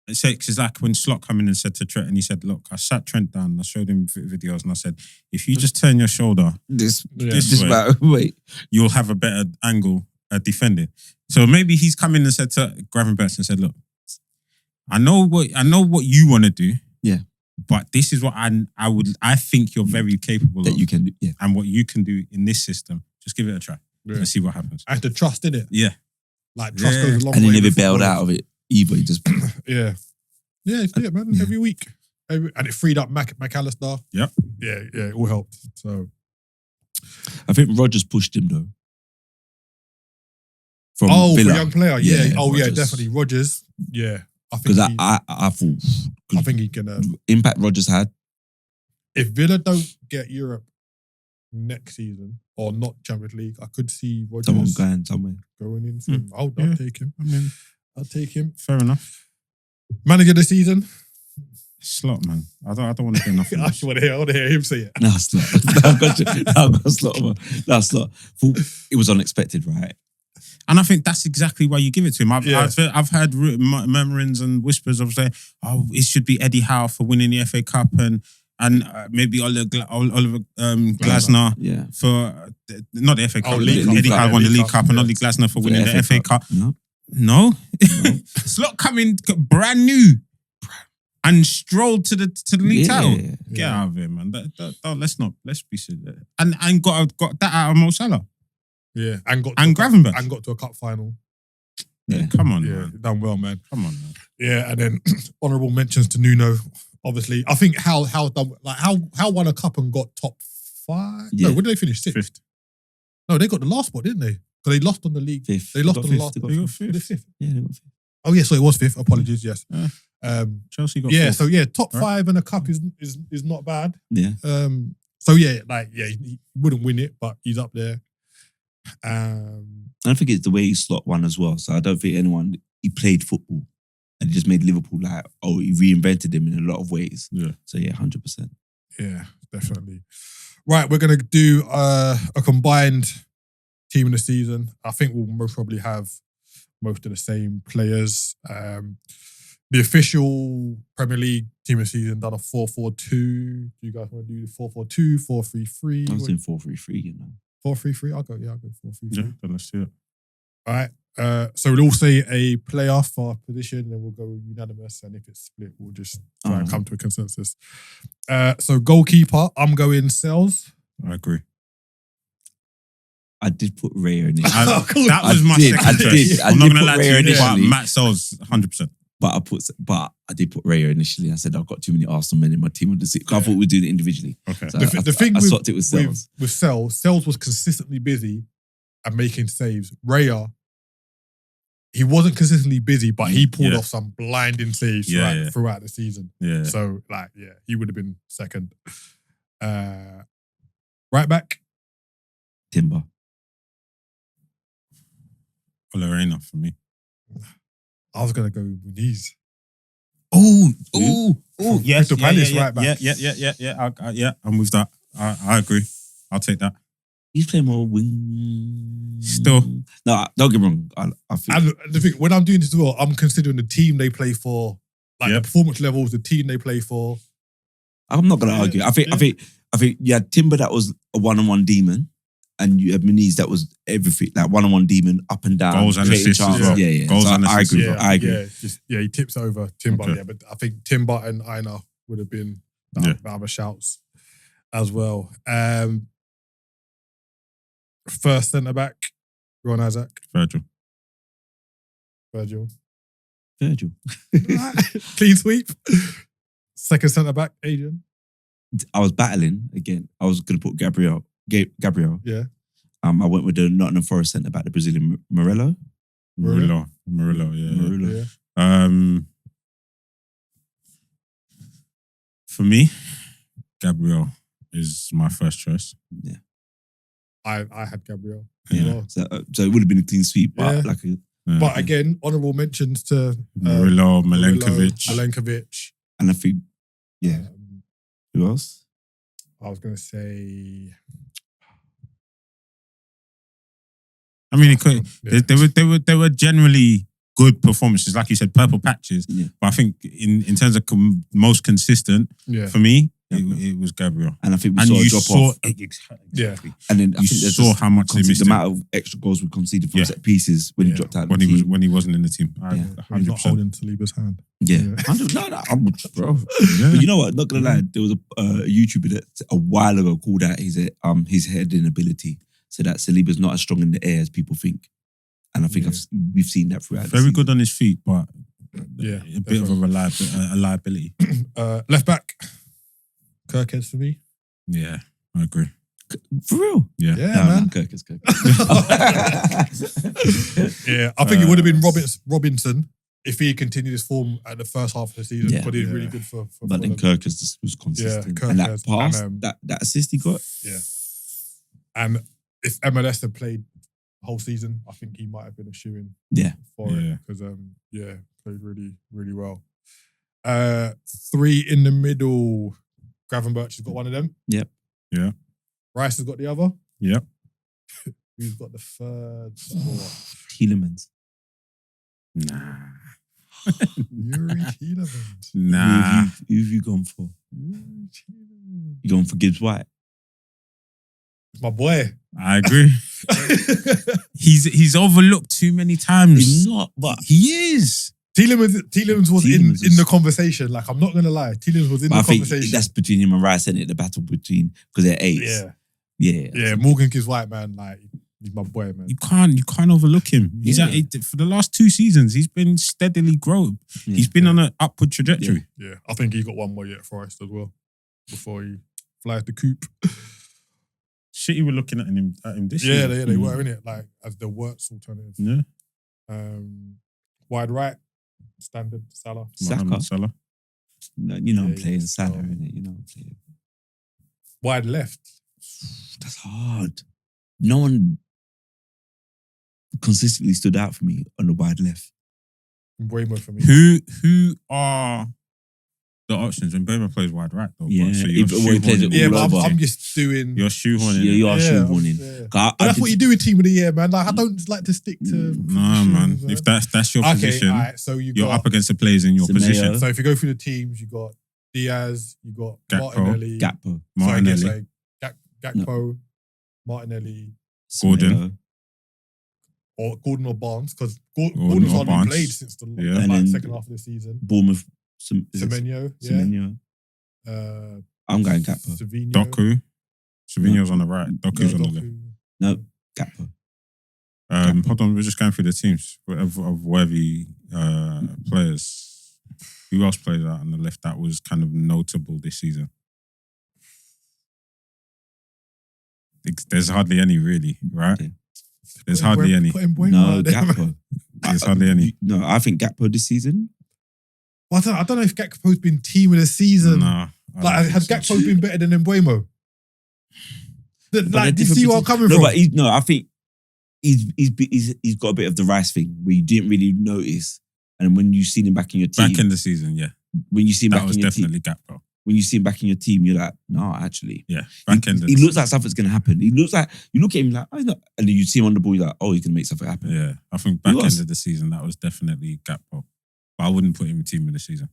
It's like when Slot came in and said to Trent, and he said, look, I sat Trent down and I showed him videos and I said, if you just turn your shoulder This way, wait. you'll have a better angle at defending. So maybe he's come in and said to Gravenberch and said, look, I know what you want to do. Yeah. But this is what I think you're very capable That of. you can do. Yeah. And what you can do in this system. Just give it a try and see what happens. I have to trust in it. Yeah. Like, trust Yeah. goes a long And way. he never with bailed footballers. out of it either. He just Yeah. Yeah, it's it, man. Yeah. Every week. And it freed up McAllister. Yep. Yeah, it all helped. So, I think Rogers pushed him though. From for Villa. young player. Yeah. Yeah, Oh, yeah, Rodgers. definitely. Rodgers. Yeah. I think Because he, I thought I think he can. impact Rogers had. If Villa don't get Europe next season or not Champions League, I could see Someone Rodgers going somewhere. going in. For him. I'll Yeah. take him. I mean, I'll take him. fair enough. Manager of the season. Slot, man. I don't want to hear nothing I else. want to hear him say it. No, Slot. I've got Slot. No, Slot. It was unexpected, right? And I think that's exactly why you give it to him. I've heard murmurings and whispers of saying, oh, it should be Eddie Howe for winning the FA Cup and maybe Oliver Glasner Yeah. for not the FA Cup. League Cup. Eddie Howe won the League League Cup and yeah. Ollie Glasner for winning the FA Cup. No. No. Slot coming brand new and strolled to the league title. Get out of here, man. Let's be serious. And got that out of Mo Salah. Yeah, And Gravenberch. and got to a cup final. Yeah. Come on, Yeah, man. done well, man. Come on, man. Yeah, and then honourable mentions to Nuno. Obviously, I think how won a cup and got top 5. Yeah. No, where did they finish? 6th. 5th. No, they got the last spot, didn't they? Because they lost on the league. 5th. They lost Got on the fifth, last they spot. got They got Was it 5th. 5th? Yeah, they got 5th. Oh yeah, so it was 5th. Apologies, yes. Chelsea got Yeah, 4th. so yeah, top Right. 5 and a cup is not bad. Yeah. So yeah, he wouldn't win it, but he's up there. I don't think it's the way he slot one as well. So I don't think he played football and just made Liverpool he reinvented them in a lot of ways. Yeah. So yeah, 100%. Yeah, definitely. Right, we're gonna do a combined team of the season. I think we'll most probably have most of the same players. The official Premier League team of the season done a 4-4-2. Do you guys want to do the 4-4-2, 4-3-3? I was in 4-3-3, you know. 4-3-3? I'll go 4-3-3. Yeah, then let's do it. All right. So we'll all say a player for our position, and then we'll go unanimous. And if it's split, we'll just try and come to a consensus. So goalkeeper, I'm going Sales. I agree. I did put Raya in it. That was my second I choice. did. I'm not going to lie to you, but initially. Matt Sells, 100%. But I did put Raya initially. I said I've got too many Arsenal men in my team. I thought we'd do it individually. Okay. So The thing I with, swapped it with Sales. with Sales was consistently busy and making saves. Raya, he wasn't consistently busy, but he pulled off some blinding saves throughout the season. Yeah. So, he would have been second. Right back, Timber. Lorena for me. I was going to go Muniz. Yes, Crystal Palace right back. Yeah. I'm with that. I agree. I'll take that. He's playing more wing. Still. No, don't get me wrong. I feel And the thing, when I'm doing this as well, I'm considering the team they play for, the performance levels, the team they play for. I'm not going to argue. I think you had Timber that was a one-on-one demon, and you had Muniz that was everything, like one-on-one demon, up and down, Goals and creating assists as chances. well. Yeah. Goals So and I assists agree. as well. I agree. He tips over Timber. Okay. Yeah, but I think Timber and Aina would have been the other shouts as well. First centre back, Ron Isaac, Virgil. Virgil. Virgil. Clean sweep. Second centre back, Adrian. I was battling again. I was going to put Gabriel. Yeah. I went with the Nottingham Forest centre back, the Brazilian Murillo. Murillo, yeah. Murillo. Yeah. For me, Gabriel is my first choice. Yeah. I had Gabriel. Yeah. Well. So it would have been a clean sweep, but But again, honourable mentions to Murillo, Milenkovic. and I think, who else? I was going to say... I mean, it could. They were generally good performances, like you said, purple patches. Yeah. But I think in terms of most consistent for me, it was Gabriel. And I think we saw a drop off. Exactly. And then I You think there's saw just how much they missed the him. amount of extra goals we conceded from set pieces when he dropped out. when he wasn't in the team. He's not 100%. holding Saliba's hand. Yeah. Bro. But you know what? Not gonna lie, there was a YouTuber that a while ago called out his heading ability, so that Saliba's not as strong in the air as people think. And I think we've seen that throughout. Very good on his feet, but a bit of a liability. Left back, Kirkhead for me. Yeah, I agree. For real? Yeah, No, man. Kirk is good. Yeah, I think it would have been Robinson if he continued his form at the first half of the season. But he's really good for But then Fulham. Kirk was consistent. Kirk and that has- pass, and, that assist he got. Yeah. And if MLS had played the whole season, I think he might have been a shoo-in for it. Because, played really, really well. 3 in the middle. Gravenberch has got one of them. Yep. Yeah. Rice has got the other. Yep. Who's got the third spot? Tielemans. Nah. Yuri Tielemans. Nah. Who have you gone for? Yuri Tielemans. You gone for Gibbs White? My boy. I agree. He's overlooked too many times. He's not, but He is. Tielemans was in the conversation. Like, I'm not going to lie. Tielemans was in the I think conversation. that's between him and Rice, isn't it? The battle between, because they're eights. Yeah. Morgan Gibbs White, man. Like, He's my boy, man. You can't overlook him. He's for the last 2 seasons, he's been steadily growing. Yeah. He's been on an upward trajectory. Yeah, I think he got one more year at Forest as well before he flies the coop. City were looking at him this year. Yeah, they were, innit? Like, as the worst alternative. Yeah. Wide right, standard, Salah. Mohamed Salah. No, you know I'm Yeah, playing yeah. Salah, innit? You know I'm playing. Wide left. That's hard. No one consistently stood out for me on the wide left. Mbeumo for me. Who are the options when Mbeumo plays wide right though? Yeah, so you're when he plays it shoehorning Yeah, it. but over. I'm just doing... You're shoehorning Yeah, it. you are Yeah, shoehorning. yeah. 'Cause But that's what you do with Team of the Year, man. Like, I don't like to stick to... No, man. positions, If that's your Okay, position, all right, so you you're got... up against the players in your Semedo. position. So if you go through the teams, you got Diaz, you got Gakpo. Martinelli. Gakpo, Martinelli, Gakpo, Martinelli, Gordon. Semedo. or Gordon or Barnes, because Gordon Gordon's or hardly Barnes. played since the Yeah. And then- second half of the season. Bournemouth. Is it Semenyo, yeah. Semenyo. I'm going Gakpo. Savinho. Doku. Savinho's on the right. Doku's on the left. Doku. No, Gakpo. Hold on, we're just going through the teams of worthy players. Who else plays out on the left that was kind of notable this season? There's hardly any, really, right? Yeah. There's hardly any. Put Mbeumo No, out there, man. Gakpo. There's hardly any. No, I think Gakpo this season. Well, I don't know if Gakpo's been team of the season. Nah. I Like, don't has think so. Gakpo been better than Mbeumo? But Like, they're do you see where I'm coming no, from? but I think he's got a bit of the Rice thing where you didn't really notice, and when you seen him back in your team, Back in the season, yeah. when you see him That back was in your team, definitely Gakpo. when you see him back in your team, you're like, no, actually, Yeah. Back end of he the looks like something's gonna happen. He looks like you look at him like, oh, he's not, and then you see him on the ball, you're like, oh, he's gonna make something happen. Yeah. I think back Who else? end of the season, that was definitely Gakpo. But I wouldn't put him in team of the season.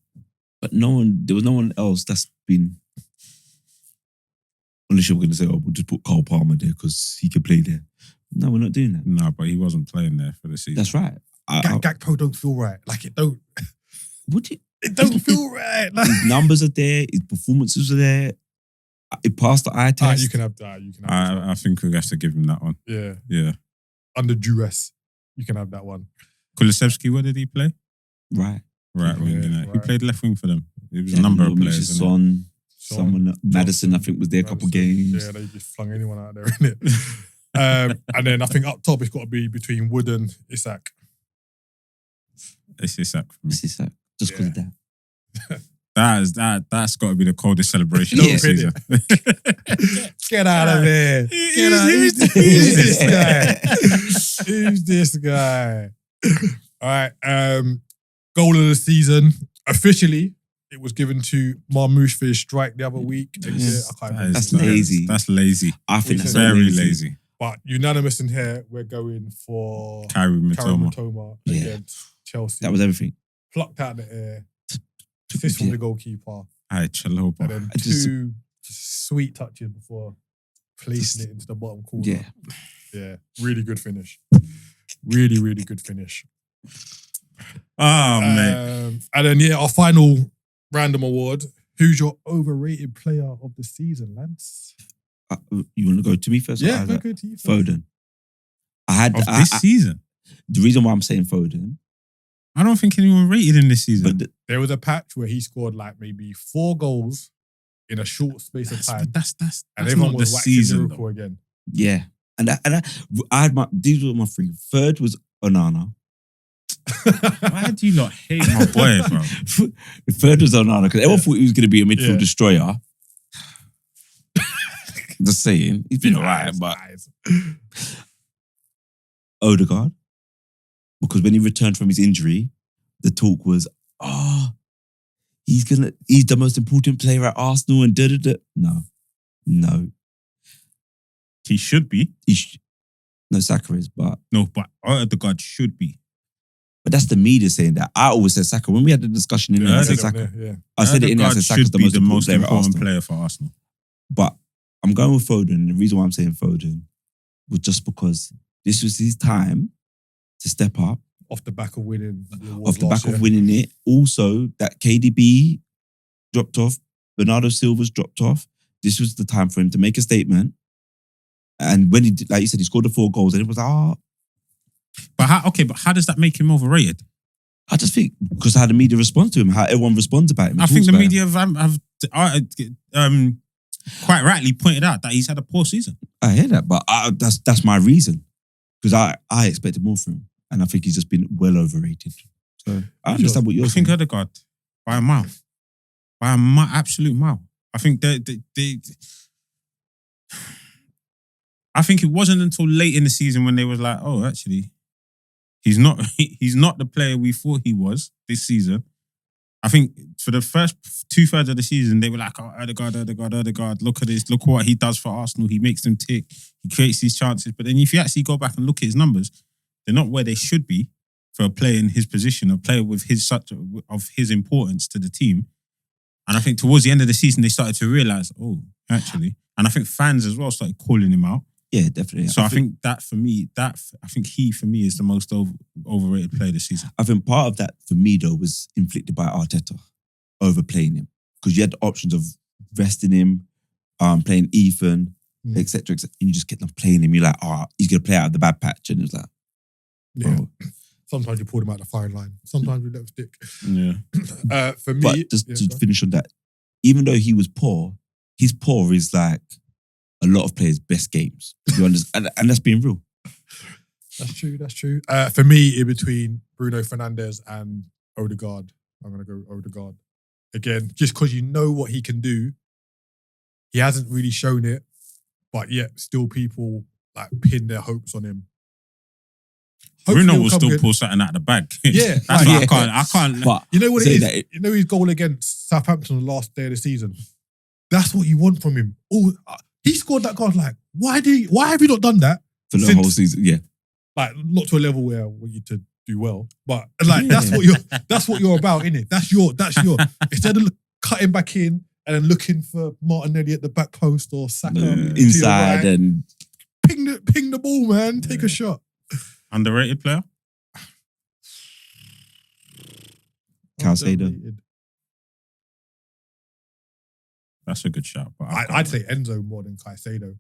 But there was no one else that's been. Unless you're going to say, oh, we'll just put Cole Palmer there because he can play there. No, we're not doing that. No, but he wasn't playing there for the season. That's right. Gakpo don't feel right. Like, it don't feel right. Like, His numbers are there. His performances are there. It passed the eye test. you can have that. You can have that. I think we have to give him that one. Yeah. Yeah. Under duress. You can have that one. Kulusevski, where did he play? Right. Right wing, Yeah, Who right. played left wing for them? It was a number of players. isn't it? Son, Son, someone, Madison, I think, was there a couple Madison. games. Yeah, they just flung anyone out there, innit? And then I think up top, it's got to be between Wood and Isak. It's Isak. This is that. Just because Yeah. of that. That's got to be the coldest celebration Yeah. of the season. Get out of there. Get out. Who's this guy? Who's this guy? All right. Goal of the season. Officially, it was given to Marmoush for his strike the other week. Yes. I can't remember That's his name. lazy. That's lazy. I think that's Very lazy. But unanimous in here, we're going for Kyrie Karen Matoma. Matoma Yeah. against Chelsea. That was everything. Plucked out the air. Assist from the goalkeeper. Aye, Chaloba. And then I just- two sweet touches before placing it into the bottom corner. Yeah. Yeah. Really good finish. Really, really good finish. Oh, mate. And then, our final random award. Who's your overrated player of the season, lads? You want to go to me first? or Yeah, Isaac? go to you first. Foden. I had Of this season? the reason why I'm saying Foden, I don't think anyone rated him this season. but There was a patch where he scored like maybe 4 goals in a short space of time. That's And not everyone the was waxing season, lyrical though. again. yeah, and I had these were my 3. Third was Onana. Why do you not hate my boy, bro? Third was Onana because everyone thought he was going to be a midfield Yeah. destroyer. Just saying, he's been alright, but Odegaard, because when he returned from his injury, the talk was, he's the most important player at Arsenal and da-da-da. No. He should be. No, Saka is, but No, but Odegaard should be. that's the media saying that. I always said Saka. When we had the discussion in there, I said Saka. Yeah. I said it in there, I Odegaard said Saka's should the be most important player at Arsenal. player for Arsenal. But I'm going with Foden. And the reason why I'm saying Foden was just because this was his time to step up Off the back of winning. off the back of winning it. Also, that KDB dropped off, Bernardo Silva's dropped off. This was the time for him to make a statement And when he did, like you said, he scored the 4 goals, and it was like, But how does that make him overrated? I just think because how the media responds to him, how everyone responds about him. I think the media have quite rightly pointed out that he's had a poor season. I hear that, but that's my reason because I expected more from him, and I think he's just been well overrated. So I understand what you're saying. I think Odegaard by a mile, absolute mile. I think I think it wasn't until late in the season when they was like, oh, actually, he's not the player we thought he was this season. I think for the first 2/3 of the season, they were like, oh, Odegaard, look at this, look what he does for Arsenal. He makes them tick, he creates these chances. But then if you actually go back and look at his numbers, they're not where they should be for a player in his position, a player with his importance to the team. And I think towards the end of the season, they started to realise, oh, actually. And I think fans as well started calling him out. Yeah, definitely. So I think that for me, he for me is the most overrated player this season. I think part of that for me though was inflicted by Arteta overplaying him because you had the options of resting him, playing Ethan, etc., and you just kept on playing him. You're like, oh, he's gonna play out of the bad patch, and it was like, yeah. Sometimes you pull him out the fine line. Sometimes you let him stick. Yeah. For me, but just to finish on that, even though he was poor, his poor is like a lot of players' best games. You understand? and that's being real. That's true. For me, in between Bruno Fernandes and Odegaard, I'm going to go Odegaard. Again, just because you know what he can do. He hasn't really shown it, but yet still people like pin their hopes on him. Hopefully Bruno will still pull something out of the bag. Yeah. That's why I can't. But you know what it is? You know his goal against Southampton on the last day of the season? That's what you want from him. Oh, he scored that goal. Like, why have you not done that for the whole season? Yeah, like not to a level where we need to do well, but like that's what you're about, innit? That's your instead of cutting back in and then looking for Martinelli at the back post or Saka inside right, and ping the ball, man. Take a shot. Underrated player? Caicedo. That's a good shout. But I'd say Enzo more than Caicedo.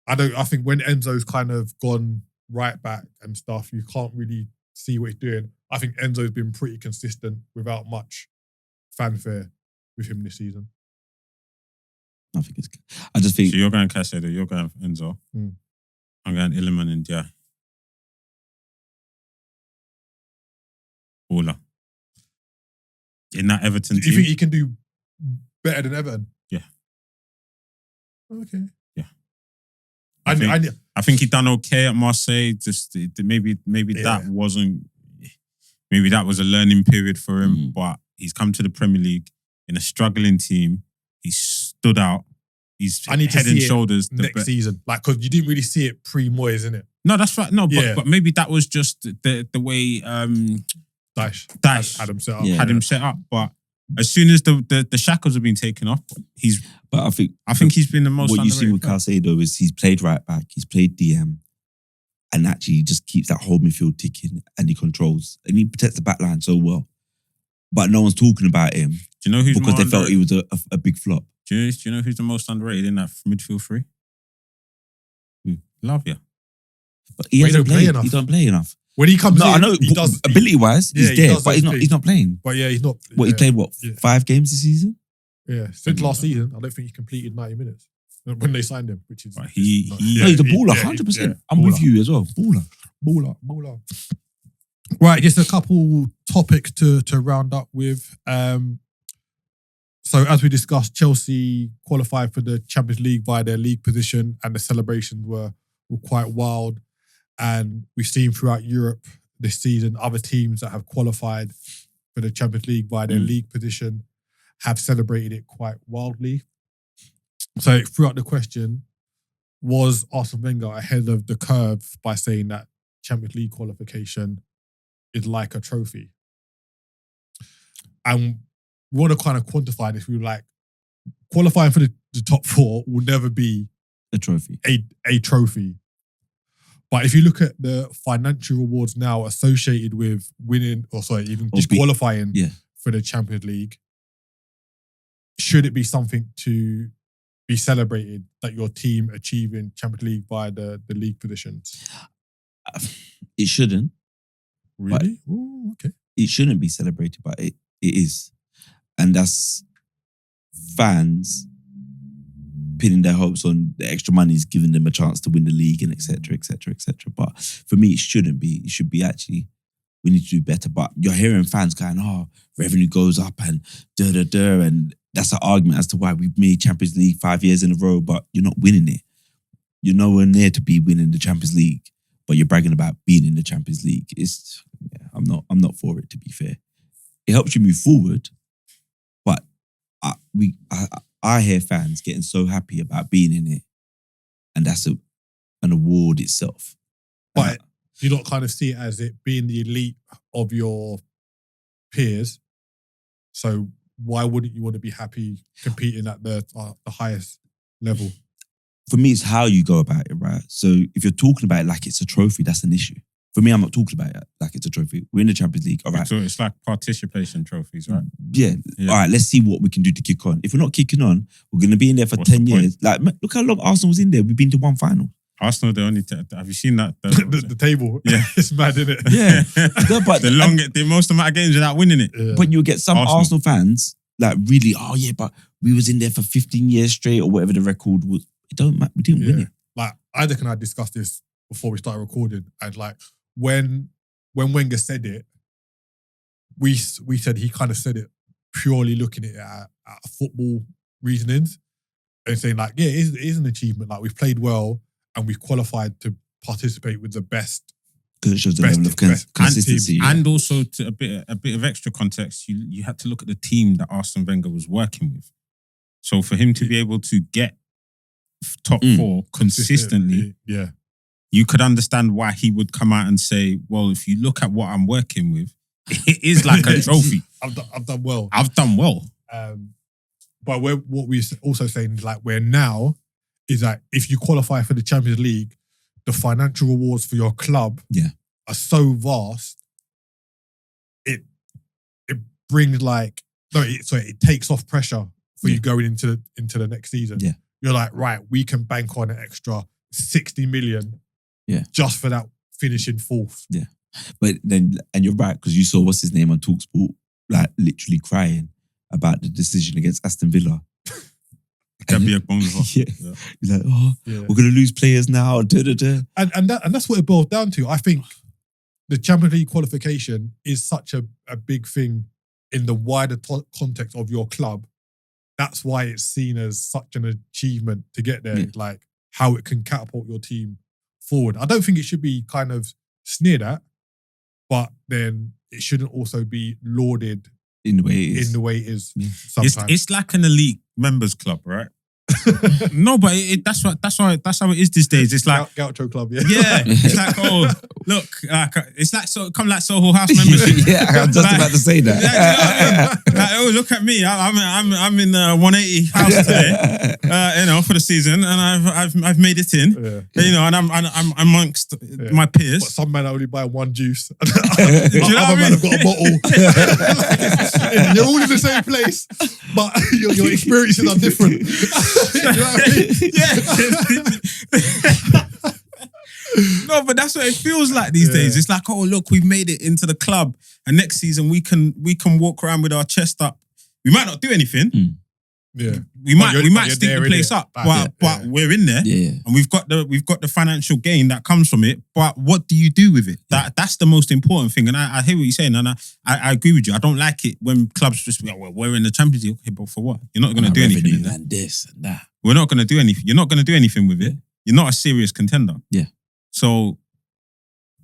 I think when Enzo's kind of gone right back and stuff, you can't really see what he's doing. I think Enzo's been pretty consistent without much fanfare with him this season. I just think. So you're going Caicedo, you're going Enzo. I'm going Illiman and Dia. Baller. In that Everton team. Do you think he can do better than Everton? Yeah. Okay. Yeah. I think he done okay at Marseille. Just maybe that wasn't. Maybe that was a learning period for him. But he's come to the Premier League in a struggling team. He stood out. He's head and shoulders next season. Like, because you didn't really see it pre-Moyes, innit? No, that's right. No, but maybe that was just the way Dash had him set up. Had him set up. But as soon as the shackles have been taken off, I think he's been the most. What you see with Caicedo is he's played right back, he's played DM, and actually he just keeps that whole midfield ticking, and he controls and he protects the back line so well. But no one's talking about him. Do you know who's because they felt he was a big flop. Do you know who's the most underrated in that midfield three? Lavia. But he doesn't play enough. He doesn't play enough. When he comes in, I know he does. Ability-wise, he's there, but he's not playing. But yeah, he's not. He played 5 games this season? Yeah, since last season, I don't think he completed 90 minutes when they signed him, which is. But he's a baller, 100%. I'm with you as well. Baller. Right, just a couple topics to round up with. So as we discussed, Chelsea qualified for the Champions League via their league position, and the celebrations were quite wild. And we've seen throughout Europe this season, other teams that have qualified for the Champions League via their league position have celebrated it quite wildly. So throughout the question, was Arsene Wenger ahead of the curve by saying that Champions League qualification is like a trophy? And we want to kind of quantify this. We were like, qualifying for the top 4 will never be a trophy. A trophy. But if you look at the financial rewards now associated with winning, qualifying for the Champions League, should it be something to be celebrated that your team achieving Champions League via the league positions? It shouldn't. Really? Ooh, okay. It shouldn't be celebrated, but it is. And that's fans pinning their hopes on the extra money's giving them a chance to win the league and etc. etc. etc. But for me, it shouldn't be. It should be actually, we need to do better. But you're hearing fans going, revenue goes up and da-da-da. And that's an argument as to why we've made Champions League 5 years in a row, but you're not winning it. You're nowhere near to be winning the Champions League, but you're bragging about being in the Champions League. I'm not for it, to be fair. It helps you move forward, but I hear fans getting so happy about being in it, and that's an award itself. But do you not kind of see it as it being the elite of your peers? So why wouldn't you want to be happy competing at the highest level? For me, it's how you go about it, right? So if you're talking about it like it's a trophy, that's an issue. For me, I'm not talking about it like it's a trophy. We're in the Champions League, all right. So it's like participation trophies, right? Yeah. All right, let's see what we can do to kick on. If we're not kicking on, we're going to be in there for What's 10 the point? years. Like, look how long Arsenal was in there. We've been to one final. Arsenal, the only have you seen that? The table. Yeah. It's mad, isn't it? Yeah. No, but the most amount of games without winning it. Yeah. But you'll get some Arsenal fans like really, but we was in there for 15 years straight or whatever the record was. It don't matter. We didn't win it. Like, Isaac and I discussed this before we started recording, and like when Wenger said it, we said he kind of said it purely looking at it at football reasonings and saying like, yeah, it is an achievement. Like, we've played well and we've qualified to participate with the best. Because it shows the Best- level of best consistency. And also, to a bit of extra context, you had to look at the team that Arsene Wenger was working with. So for him to be able to get top four consistently, Yeah. you could understand why he would come out and say, well, if you look at what I'm working with, it is like a trophy. I've done well. I've done well. But what we're also saying is like where now is that if you qualify for the Champions League, the financial rewards for your club are so vast. It brings it takes off pressure for you going into the next season. Yeah. You're like, right, we can bank on an extra 60 million just for that finishing fourth. Yeah. But then, and you're right, because you saw what's his name on TalkSport, like literally crying about the decision against Aston Villa. Can be a bonus. Yeah. He's like, we're going to lose players now. Da, da, da. And that's what it boils down to. I think the Champions League qualification is such a big thing in the wider context of your club. That's why it's seen as such an achievement to get there, like how it can catapult your team forward. I don't think it should be kind of sneered at, but then it shouldn't also be lauded in the way it is. Sometimes. It's like an elite members club, right? No, but that's how it is these days. It's like Gaucho Club, yeah. It's like, oh, look, it's like Soho House membership. Yeah, I'm just about to say that. Like, oh, look at me, I'm in 180 house today, for the season, and I've made it in, and I'm amongst my peers. But some men only buy one juice. Do you know Other what I men mean? have got a bottle. You're all in the same place, but your experiences are different. You know what I mean? Yeah. No, but that's what it feels like these days. It's like, oh, look, we've made it into the club, and next season we can walk around with our chest up. We might not do anything. Yeah, we might stick the place up, but we're in there, and we've got the financial gain that comes from it. But what do you do with it? That's the most important thing. And I hear what you're saying, and I agree with you. I don't like it when clubs just we're in the Champions League. Okay, but for what? You're not going to do anything. And this and that. We're not going to do anything. You're not going to do anything with it. You're not a serious contender. Yeah. So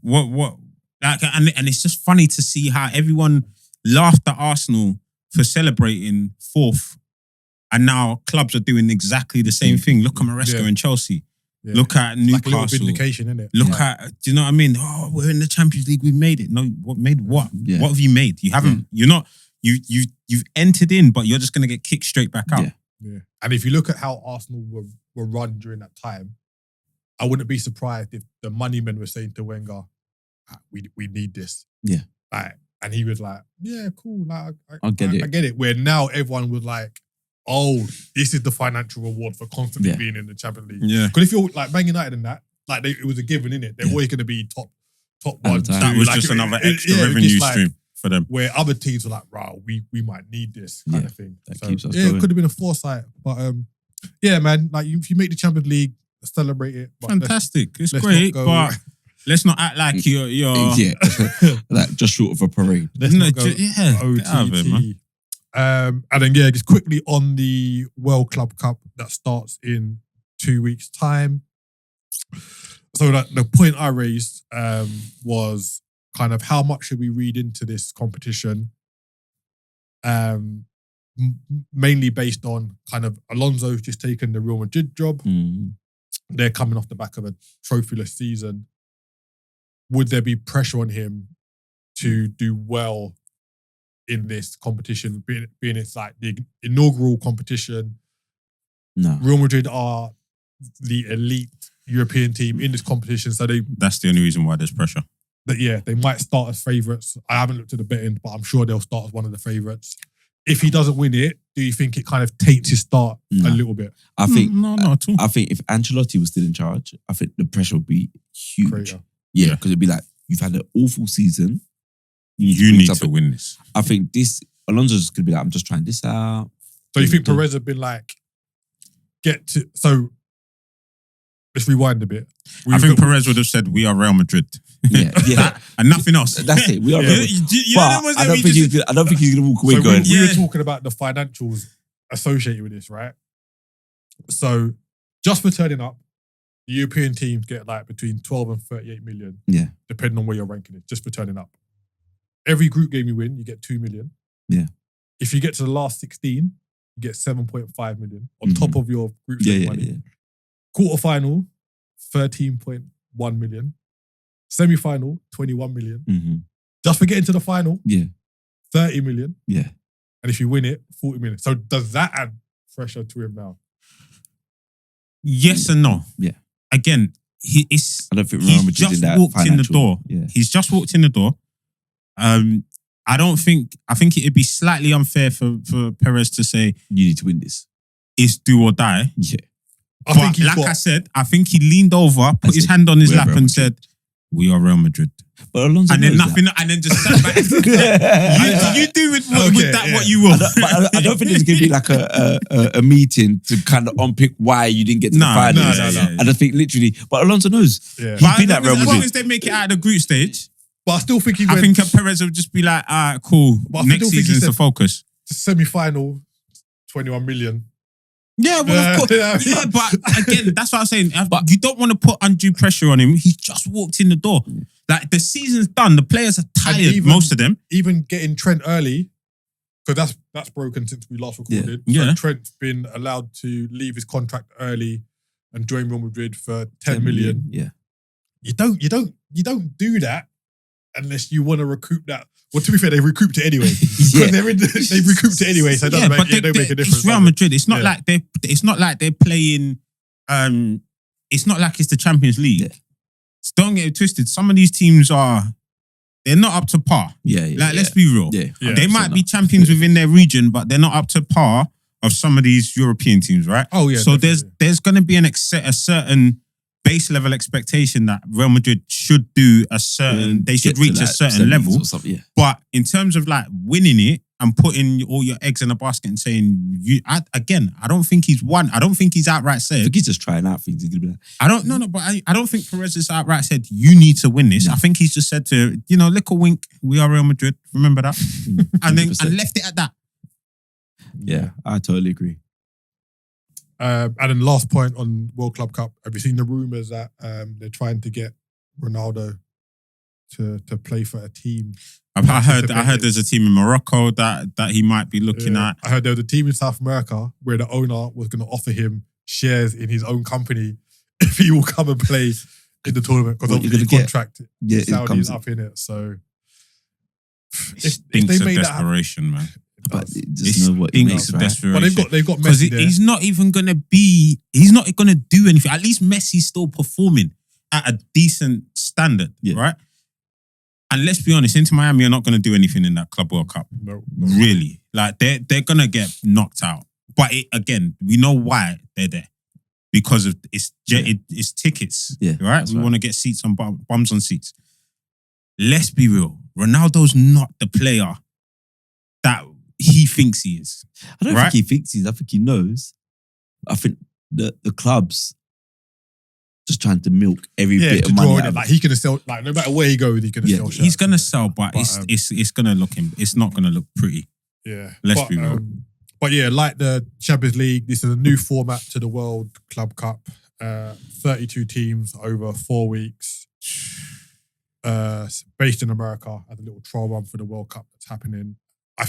what? And it's just funny to see how everyone laughed at Arsenal for celebrating fourth. And now clubs are doing exactly the same thing. Look at Maresca and Chelsea. Yeah. Look at Newcastle. Like a little vindication, isn't it? Look at, do you know what I mean? Oh, we're in the Champions League. We've made it. No, made what? Yeah. What have you made? You haven't. You're not. You've entered in, but you're just going to get kicked straight back out. Yeah. And if you look at how Arsenal were run during that time, I wouldn't be surprised if the money men were saying to Wenger, "We need this." Yeah. And he was like, "Yeah, cool. Like, I get it. I get it." Where now everyone was like, oh, this is the financial reward for constantly Yeah. being in the Champions League. Yeah. Because if you're like Man United and that, like it was a given, innit? They're always going to be top At one. the time. That was Like, just another extra yeah, it revenue gets like- stream for them. Where other teams were like, wow, we might need this kind Yeah, of thing. that So, keeps us yeah, going. it could have been a foresight. But yeah, man, like if you make the Champions League, celebrate it. But Fantastic. It's let's great, not go- but let's not act like you're Yeah, like just short of a parade. Let's No, not go yeah, get out of it, man. OTT. And then yeah, just quickly on the World Club Cup that starts in 2 weeks' time. So the point I raised was kind of how much should we read into this competition? Mainly based on kind of Alonso's just taken the Real Madrid job. They're coming off the back of a trophyless season. Would there be pressure on him to do well in this competition, being it's like the inaugural competition? No. Real Madrid are the elite European team in this competition, so That's the only reason why there's pressure. they might start as favourites. I haven't looked at the betting, but I'm sure they'll start as one of the favourites. If he doesn't win it, do you think it kind of taints his start No. a little bit? I think No, not at all. I think if Ancelotti was still in charge, I think the pressure would be huge. Greater. Yeah, because it'd be like, you've had an awful season. You need to win this. I think Alonso's going to be like, I'm just trying this out. So you think Perez have been like, so let's rewind a bit. I think Perez would have said, "We are Real Madrid," Yeah. and nothing else. That's it. We are. Yeah, Real. But I don't think he's going to walk away So going. we were Yeah. talking about the financials associated with this, right? So just for turning up, the European teams get like between 12 and 38 million. Yeah. Depending on where your ranking is, just for turning up. Every group game you win, you get 2 million. Yeah. If you get to the last 16, you get 7.5 million on top of your group stage Yeah, money. yeah. Quarterfinal, 13.1 million. Semi-final, 21 million. Mm-hmm. Just for getting to the final, Yeah. 30 million. Yeah. And if you win it, 40 million. So does that add pressure to him now? Yes and no. Yeah. Again, I don't think Real he's Madrid just in that walked in the financial- door. Yeah. He's just walked in the door. I think it'd be slightly unfair for Perez to say You need to win this. it's do or die. Yeah. I But think he's like got, I said, I think he leaned over, put his said, hand on his "We're lap Real and Madrid." said, "We are Real Madrid." But Alonso And then knows nothing, and then just sat back. that. you do with Okay, that yeah. what you will. I don't think there's going to be like a meeting to kind of unpick why you didn't get to the finals. no. I don't think literally, but Alonso knows. yeah. He's been at Real As long Madrid. as they make it out of the group stage, But I still think he I went think Perez will just be like, "All right, cool. But I Next still think he season's the said- focus." to semi-final, 21 million. Yeah, well, of course. Yeah. Yeah, but again, that's what I'm saying. But you don't want to put undue pressure on him. He's just walked in the door. Like the season's done. The players are tired, even- most of them. Even getting Trent early, because that's broken since we last recorded. Yeah. So Trent's been allowed to leave his contract early and join Real Madrid for 10 million. Yeah. You don't do that unless you want to recoup that. Well, to be fair, they recouped it anyway. Yeah. They've recouped it anyway, so it doesn't make a difference. It's Real Madrid. It's not Yeah. like they. It's not like they're playing. It's not like it's the Champions League. Yeah. Don't get it twisted. Some of these teams they're not up to par. Yeah. Like, let's be real. Yeah. Yeah. They might be champions within their region, but they're not up to par of some of these European teams, right? Oh yeah. So definitely. there's going to be a certain base level expectation that Real Madrid should do they should Get to reach a like certain semis level. or something, yeah. But in terms of like winning it and putting all your eggs in a basket and saying I don't think he's won. I don't think he's outright I said. think he's just trying out things. He's gonna be like, I don't think Perez has outright said you need to win this. No. I think he's just said to little wink. We are Real Madrid. Remember that, and then 100%. and left it at that. yeah, I totally agree. And then last point on World Club Cup. Have you seen the rumours that they're trying to get Ronaldo to play for a team? I heard there's a team in Morocco that he might be looking at. I heard there was a team in South America where the owner was going to offer him shares in his own company if he will come and play in the tournament, because What you're obviously his gonna contract Yeah, in it Saudi comes is up in it. So It if stinks they of made that happen, desperation, man. But does. it just know what he Stinks makes, of right? desperation. but they've got Because Messi there. he's not even going to be. He's not going to do anything. At least Messi's still performing at a decent standard, Yeah. right? And let's be honest, Inter Miami are not going to do anything in that Club World Cup. No. Really, like they're going to get knocked out But again, we know why they're there. Because of it's tickets. Yeah, right? We want to get seats on bums on seats. Let's be real. Ronaldo's not the player that he thinks he is. I don't think he thinks he is. I think he knows. I think the clubs just trying to milk every bit of money out of it. Like he could sell, like no matter where he goes, he could sell shirts. He's gonna sell, but it's gonna look him. It's not gonna look pretty. Yeah, let's be real. But yeah, like the Champions League, this is a new format to the World Club Cup. 32 teams over 4 weeks. Based in America, as a little trial run for the World Cup that's happening. I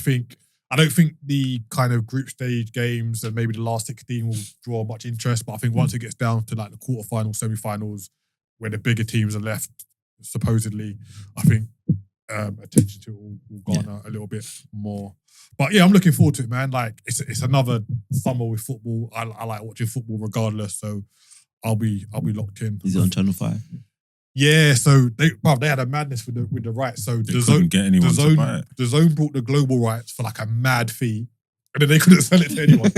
don't think the kind of group stage games and maybe the last 16 will draw much interest, but I think once it gets down to like the quarterfinals, semi-finals, where the bigger teams are left, supposedly, I think attention to it will garner a little bit more. But yeah, I'm looking forward to it, man. Like it's another summer with football. I like watching football regardless, so I'll be locked in. Is it on Channel 5? Yeah, so they had a madness with the rights. So they couldn't get anyone to buy it. The Zone brought the global rights for like a mad fee, and then they couldn't sell it to anyone.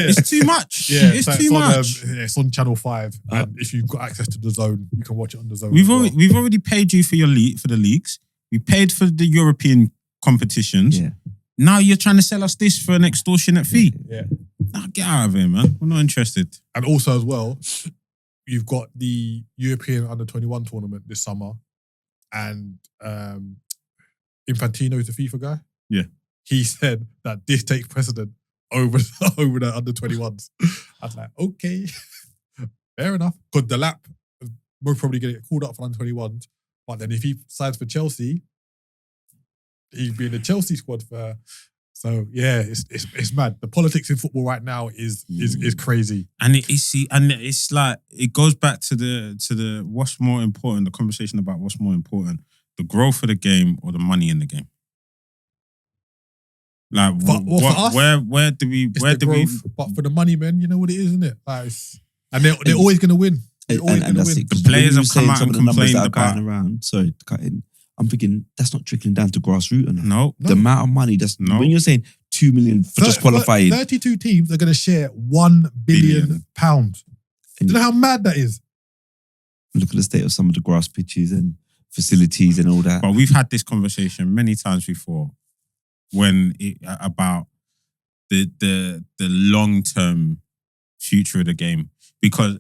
It's too much. Yeah, it's too much. It's on Channel 5, and if you've got access to the Zone, you can watch it on the Zone. We've already paid you for the leagues. We paid for the European competitions. Yeah. Now you're trying to sell us this for an extortionate fee. Yeah. Now get out of here, man. We're not interested. And also as well, you've got the European Under-21 tournament this summer, and Infantino is the FIFA guy. Yeah. He said that this takes precedent over the Under-21s. I was like, okay, fair enough. Because the lap, we're probably going to get called up for Under-21s. But then if he signs for Chelsea, he'd be in the Chelsea squad for. So yeah, it's mad. The politics in football right now is crazy. And it's like it goes back to the what's more important, the conversation about what's more important, the growth of the game or the money in the game. Like where do we but for the money, man, you know what it is, isn't it? Like and they're always gonna win. They're always gonna win. The players have come out and complained about around. Sorry, to cut in. I'm thinking that's not trickling down to grassroots enough. No. The amount of money when you're saying 2 million for just qualifying. 32 teams are going to share £1 billion. Do you know how mad that is? Look at the state of some of the grass pitches and facilities and all that. But we've had this conversation many times before about the long-term future of the game. Because,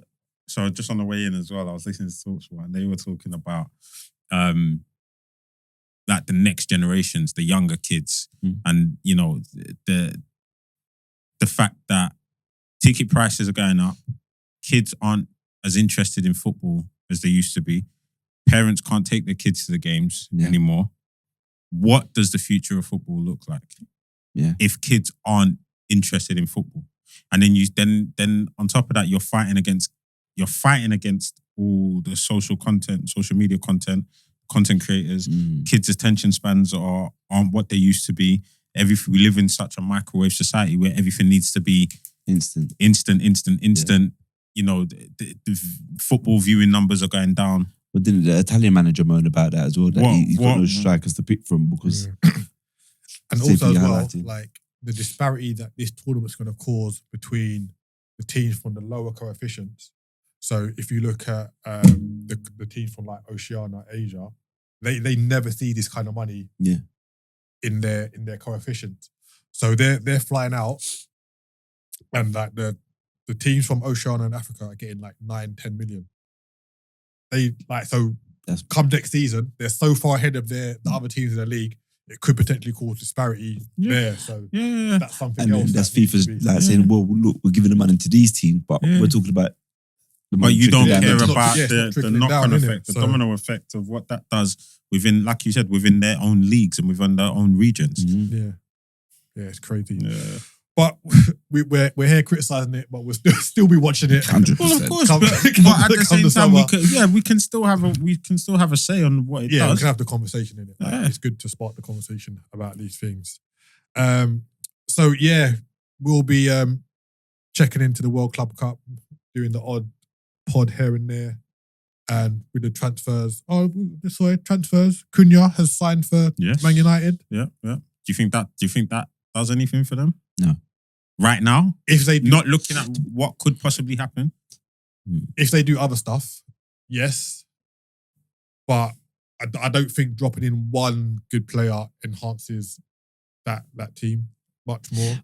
so just on the way in as well, I was listening to TalkSport and they were talking about like the next generations, the younger kids, and you know the fact that ticket prices are going up, kids aren't as interested in football as they used to be. Parents can't take their kids to the games anymore. What does the future of football look like? Yeah, if kids aren't interested in football, and then then on top of that, you're fighting against all the social media content creators. Kids' attention spans aren't what they used to be. We live in such a microwave society where everything needs to be instant. Yeah. You know, the football viewing numbers are going down. But didn't the Italian manager moan about that as well? That he's got no strikers to pick from because. And also as well, like the disparity that this tournament's going to cause between the teams from the lower coefficients. So if you look at the teams from like Oceania, Asia, they never see this kind of money in their coefficients. So they're flying out, and like the teams from Oceania and Africa are getting like 9-10 million. Come next season, they're so far ahead of the other teams in the league, it could potentially cause disparity there. So that's something else. And that's FIFA's like saying, well, look, we're giving the money to these teams, but we're talking about. But you don't care about the knock-on effect, the domino effect of what that does within, like you said, within their own leagues and within their own regions. Yeah, it's crazy. Yeah. But we're here criticising it, but we'll still be watching it. 100%. Well, of course, but at the same time, we can still have a say on what it does. Yeah, we can have the conversation in it. Like, it's good to spark the conversation about these things. So yeah, we'll be checking into the World Club Cup, doing the odd pod here and there, and with the transfers. Transfers. Cunha has signed for Man United. Yeah. Do you think that does anything for them? No. Right now? If they do, Not looking at what could possibly happen? if they do other stuff, yes. But I don't think dropping in one good player enhances that team much more.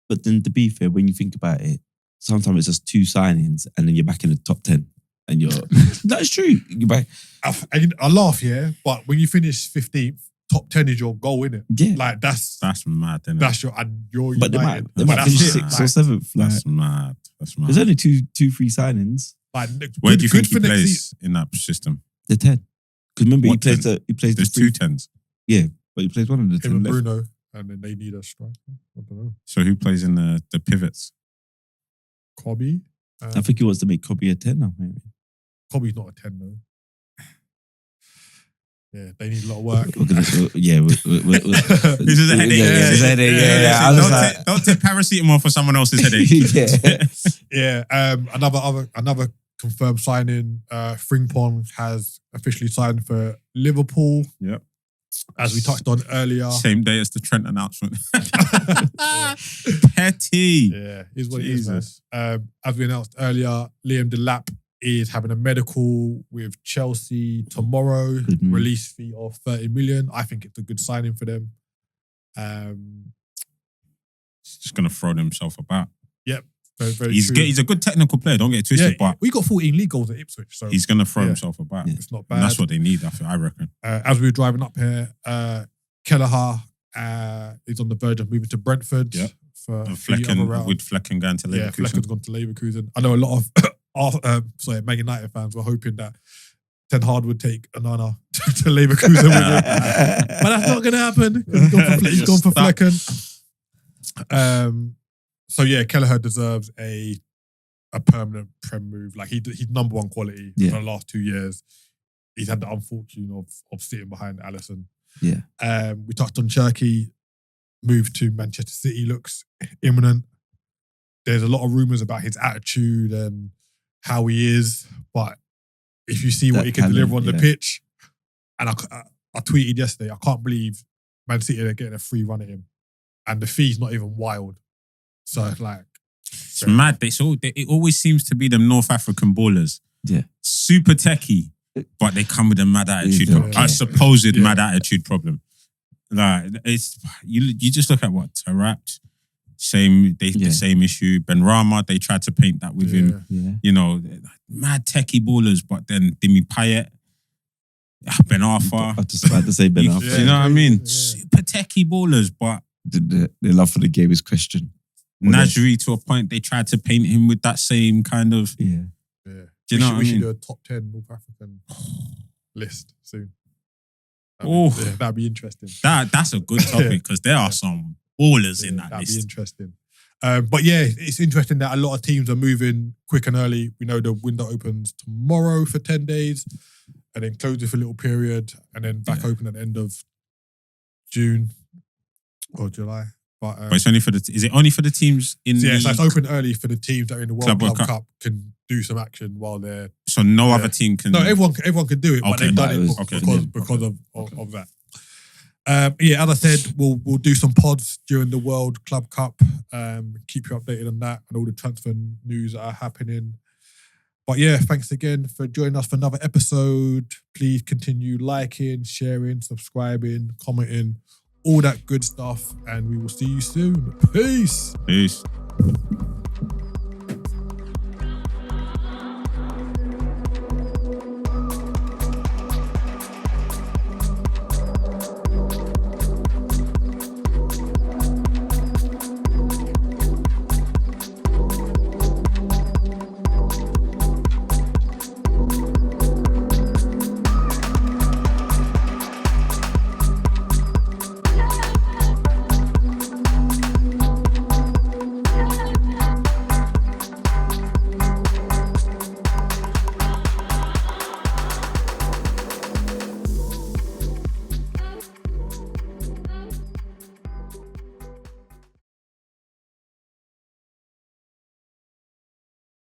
But then to be fair, when you think about it, sometimes it's just 2 signings and then you're back in the top 10. And you're that's true. You're back. I laugh, yeah, but when you finish 15th, top 10 is your goal, innit? Yeah. Like that's mad, innit? that's your and you're But United. they But might that's finish it, 6th or 7th. Like, That's mad. That's mad. there's only two free signings. like Where do you think he for next plays in that system? The 10. Because remember, What he 10? plays There's the 3. 2 10s. Yeah, but he plays one of the Him 10 and left. Bruno, and then they need a striker. I don't know. So who plays in the pivots? Kobe. I think he wants to make Kobe a 10 now, maybe. Kobe's not a 10 though. Yeah, they need a lot of work. We're gonna, yeah, This is a headache. Yeah, it's a headache. Yeah. I was like, Don't take paracetamol for someone else's headache. yeah. Yeah, another confirmed signing. Frimpong has officially signed for Liverpool. Yep. As we touched on earlier. Same day as the Trent announcement. Petty. Yeah, is what Jesus. it is, man. As we announced earlier, Liam Delap is having a medical with Chelsea tomorrow. Good move. Release fee of 30 million. I think it's a good signing for them. He's just going to throw himself about. Very, very He's true. a good technical player, don't get it twisted, but we got 14 league goals at Ipswich, so he's going to throw Yeah. himself about. Yeah. it's not And bad. that's what they need, I reckon. As we were driving up here, Kelleher is on the verge of moving to Brentford Yep. for And the other route. with Flecken going to Yeah, Leverkusen. Flecken's gone to Leverkusen. I know a lot of Man United fans were hoping that Ten Hag would take Onana to Leverkusen with him. But that's not going to happen. He's gone for Stuck. Flecken. So yeah, Kelleher deserves a permanent Prem move. Like he's number one quality Yeah. for the last 2 years. He's had the unfortune of sitting behind Alisson. Yeah. We touched on Cherky. Move to Manchester City looks imminent. There's a lot of rumours about his attitude and how he is, but if you see what That he can talent, deliver on the yeah. pitch, and I tweeted yesterday, I can't believe Man City are getting a free run at him, and the fee's not even wild. So it's like, It's mad. It always seems to be them North African ballers. Yeah. Super techie, but they come with a mad attitude. Yeah. A supposed Yeah. mad attitude problem. Like it's you just look at what Tarat, the same issue. Ben Rama, they tried to paint that with him. Yeah. You know, mad techie ballers, but then Dimi Payet, Ben Arfa. I was just about to say Ben Arfa. You know what I mean? Yeah. Super techie ballers, but The love for the game is questioned. Najri to a point, they tried to paint him with that same kind of. Yeah. yeah. Do you know what I we should mean? do a top 10 North African list soon. Oh. That'd be interesting. That's a good topic because there are some ballers in that That'd be list. interesting. But yeah, it's interesting that a lot of teams are moving quick and early. We know the window opens tomorrow for 10 days and then closes for a little period and then back open at the end of June or July. But it's only for is it only for the teams in so the... it's open early for the teams that are in the World Club Cup, Cup. can do some action while they're... So no other team can... No, everyone can do it, but Okay, they've done but it it was- because of that. Yeah, as I said, we'll do some pods during the World Club Cup. Keep you updated on that and all the transfer news that are happening. But yeah, thanks again for joining us for another episode. Please continue liking, sharing, subscribing, commenting, all that good stuff. And we will see you soon. Peace. Peace.